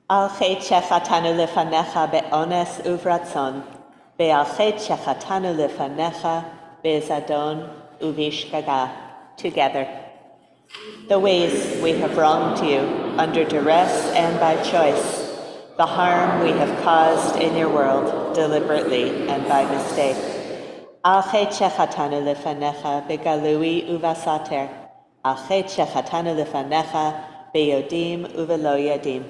על חטא שחטאנו לפניך באונס וברצון, ועל חטא שחטאנו לפניך בזדון ובשגגה. Together. The ways we have wronged you under duress and by choice, the harm we have caused in your world deliberately and by mistake. Al chet shechatanu lefanecha begalui uvasater, al chet shechatanu lefanecha beyodim uvelo yadim.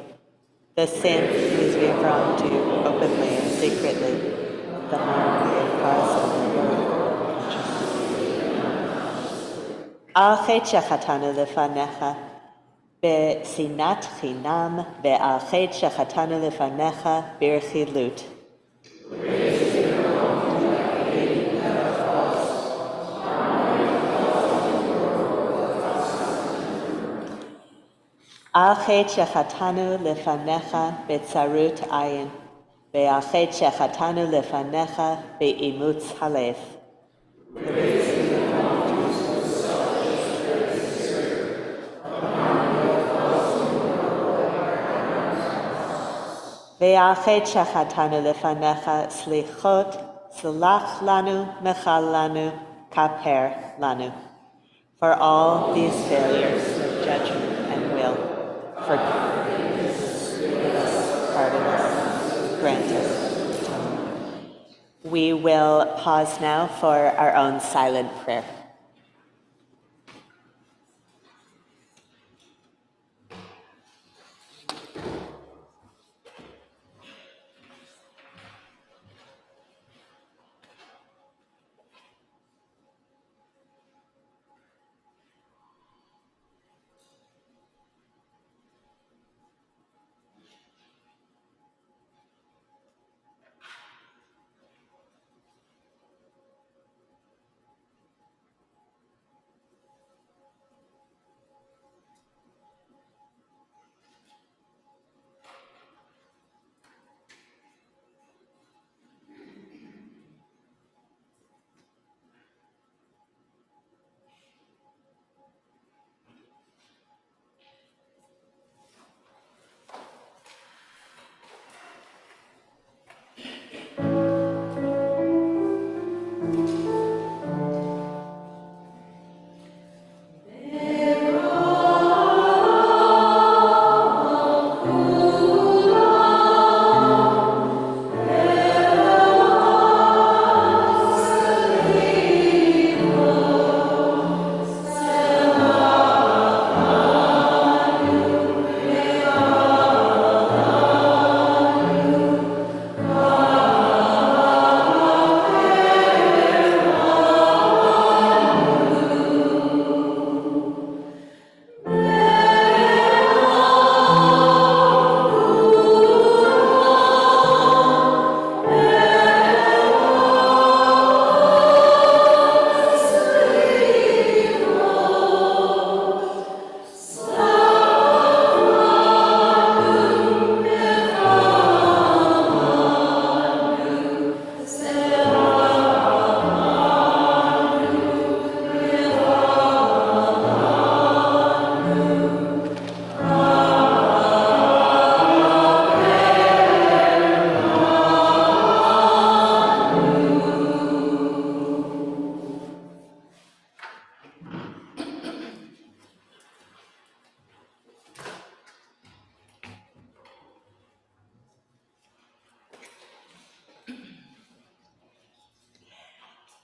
The sins we have wronged you openly and secretly, the harm we have caused in your world. על חטא שחטאנו לפניך בשנאת חינם ועל חטא שחטאנו לפניך ברכילות. על חטא שחטאנו לפניך בצרות עין ועל חטא שחטאנו לפניך באימוץ הלב. ועל חטא שחטאנו לפניך סליחות, סלח לנו, מחל לנו, כפר לנו. For all these failures of judgment and will, forgive us, pardon us, grant us. We will pause now for our own silent prayer.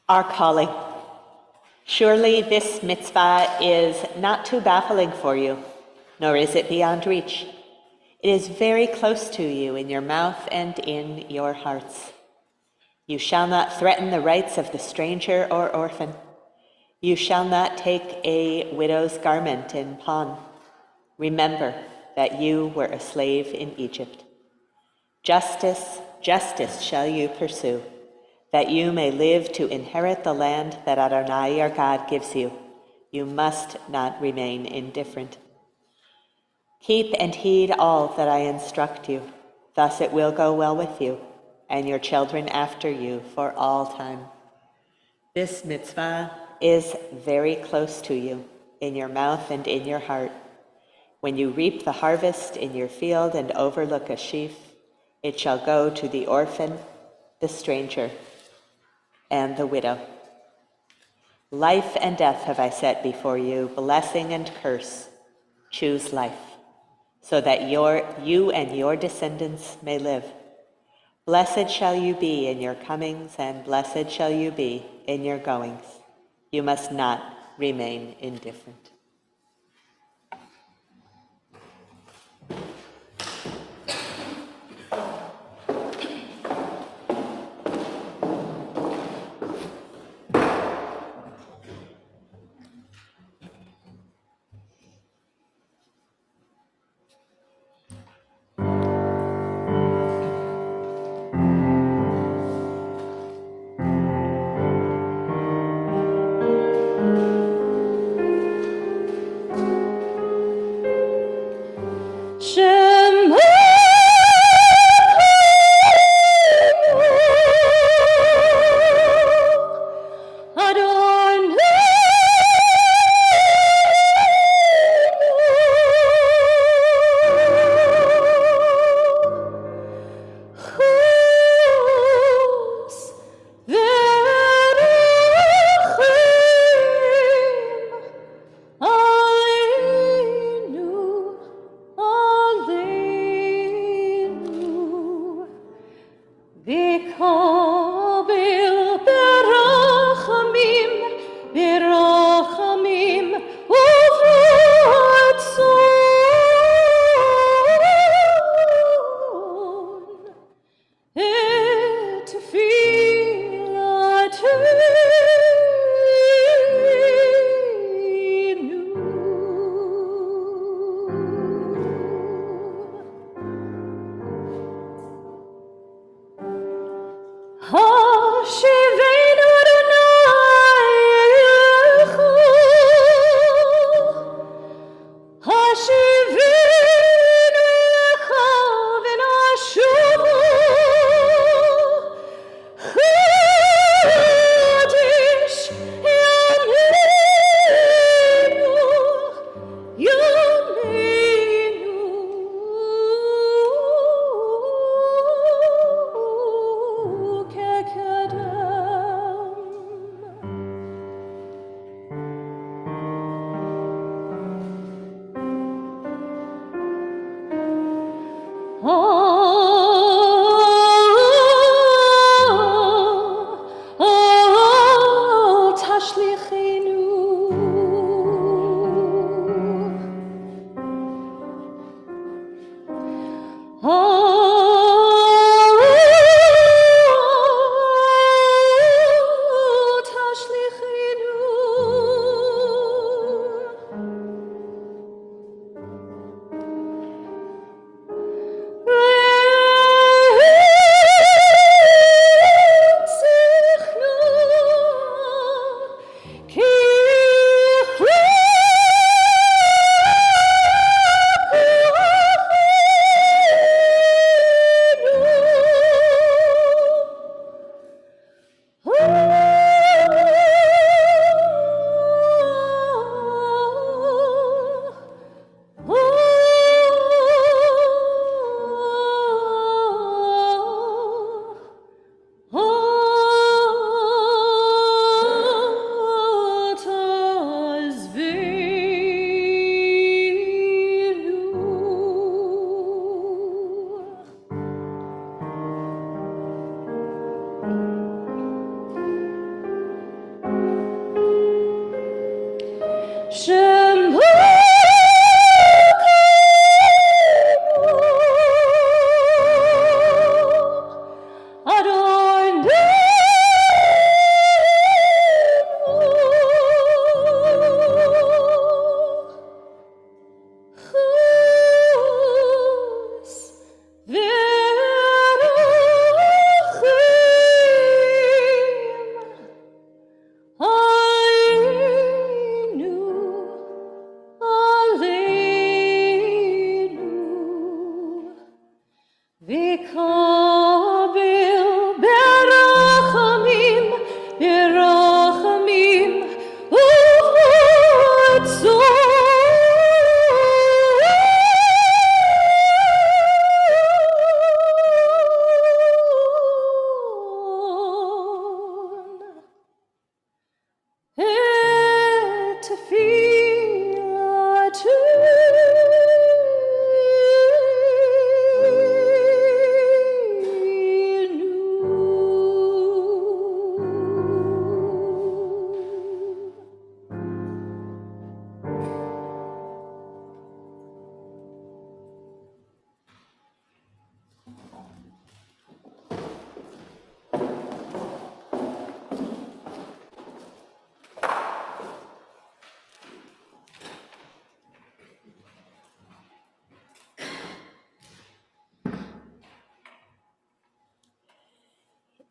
Our calling. Surely this mitzvah is not too baffling for you, nor is it beyond reach. It is very close to you in your mouth and in your hearts. You shall not threaten the rights of the stranger or orphan. You shall not take a widow's garment in pawn. Remember that you were a slave in Egypt. Justice, justice shall you pursue, that you may live to inherit the land that Adonai your God gives you. You must not remain indifferent. Keep and heed all that I instruct you, thus it will go well with you and your children after you for all time. This mitzvah is very close to you, in your mouth and in your heart. When you reap the harvest in your field and overlook a sheaf, it shall go to the orphan, the stranger, and the widow. Life and death have I set before you, blessing and curse. Choose life, so that you and your descendants may live. Blessed shall you be in your comings, and blessed shall you be in your goings. You must not remain indifferent.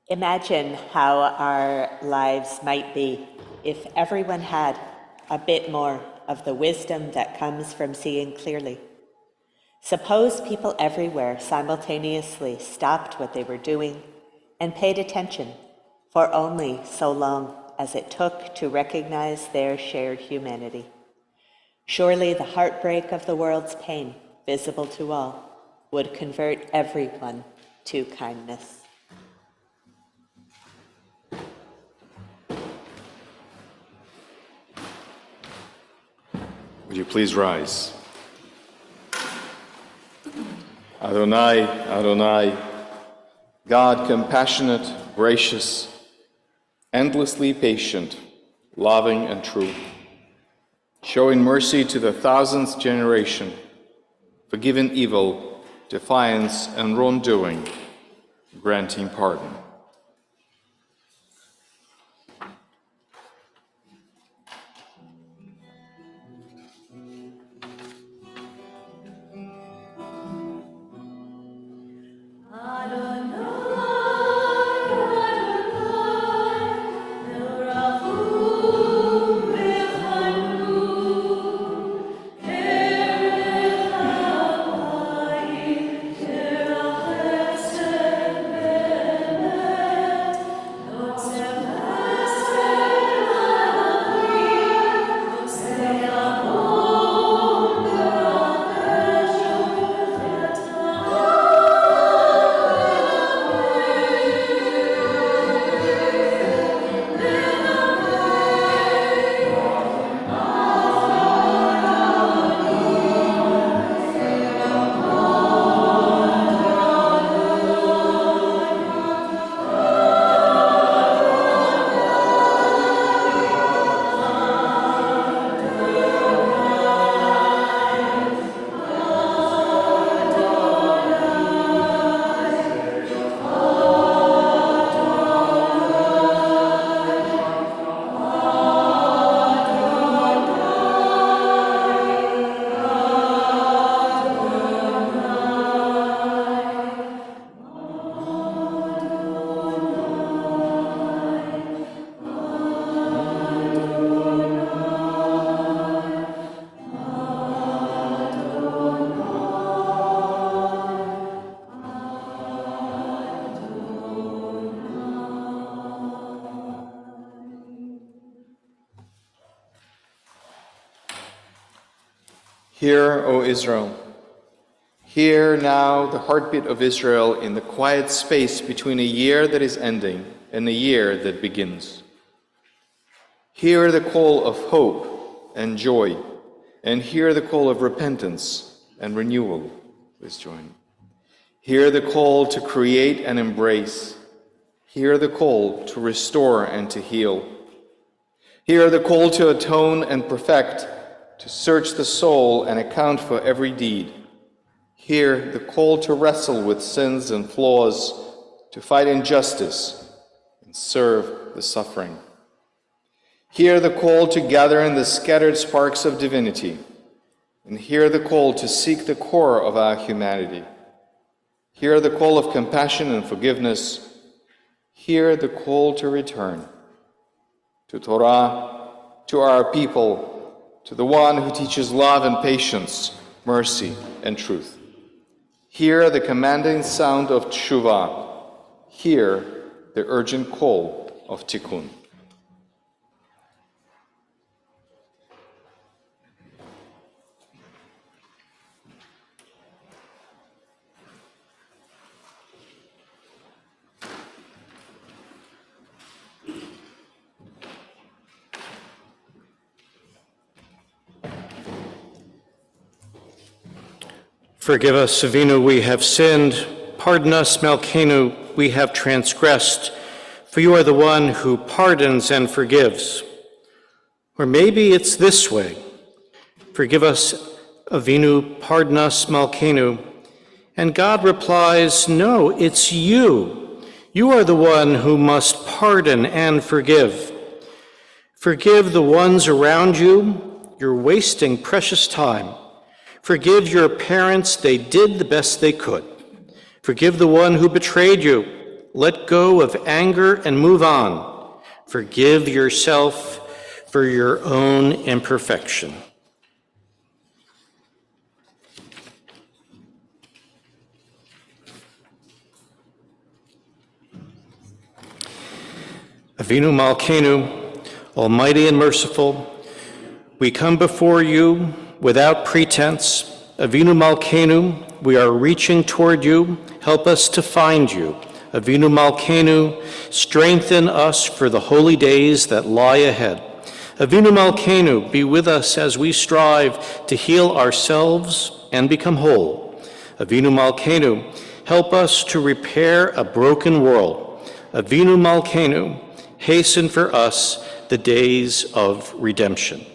Imagine how our lives might be if everyone had a bit more of the wisdom that comes from seeing clearly. Suppose people everywhere simultaneously stopped what they were doing and paid attention for only so long as it took to recognize their shared humanity. Surely the heartbreak of the world's pain, visible to all, would convert everyone to kindness. Would you please rise? Adonai, Adonai, God compassionate, gracious, endlessly patient, loving and true, showing mercy to the thousandth generation, forgiving evil, defiance and wrongdoing, granting pardon. Hear, O Israel. Hear now the heartbeat of Israel in the quiet space between a year that is ending and a year that begins. Hear the call of hope and joy, and hear the call of repentance and renewal. Please join. Hear the call to create and embrace. Hear the call to restore and to heal. Hear the call to atone and perfect, to search the soul and account for every deed. Hear the call to wrestle with sins and flaws, to fight injustice and serve the suffering. Hear the call to gather in the scattered sparks of divinity, and hear the call to seek the core of our humanity. Hear the call of compassion and forgiveness. Hear the call to return to Torah, to our people, to the one who teaches love and patience, mercy and truth. Hear the commanding sound of Teshuvah. Hear the urgent call of Tikkun. Forgive us, Avinu, we have sinned. Pardon us, Malkeinu, we have transgressed. For you are the one who pardons and forgives. Or maybe it's this way. Forgive us, Avinu, pardon us, Malkeinu. And God replies, no, it's you. You are the one who must pardon and forgive. Forgive the ones around you. You're wasting precious time. Forgive your parents, they did the best they could. Forgive the one who betrayed you. Let go of anger and move on. Forgive yourself for your own imperfection. Avinu Malkeinu, almighty and merciful, we come before you without pretense. Avinu Malkeinu, we are reaching toward you. Help us to find you. Avinu Malkeinu, strengthen us for the holy days that lie ahead. Avinu Malkeinu, be with us as we strive to heal ourselves and become whole. Avinu Malkeinu, help us to repair a broken world. Avinu Malkeinu, hasten for us the days of redemption.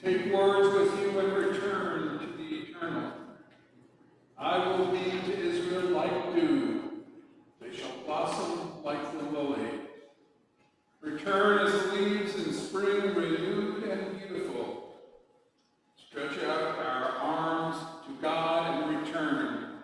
Take words with you and return to the eternal. I will be to Israel like dew. They shall blossom like the lily. Return as the leaves in spring, renewed and beautiful. Stretch out our arms to God and return.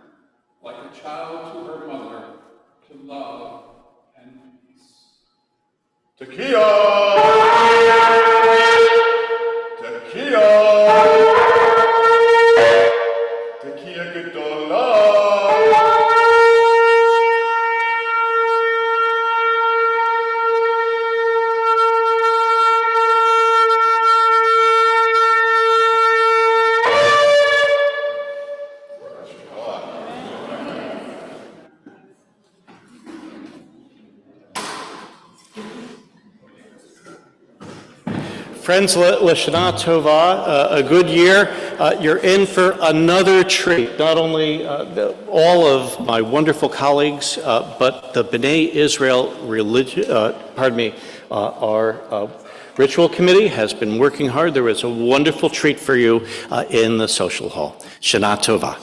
Friends, L'Shana Tova, a good year. You're in for another treat. Not only all of my wonderful colleagues, but the B'nai Israel our ritual committee has been working hard. There was a wonderful treat for you in the social hall. Shana Tova.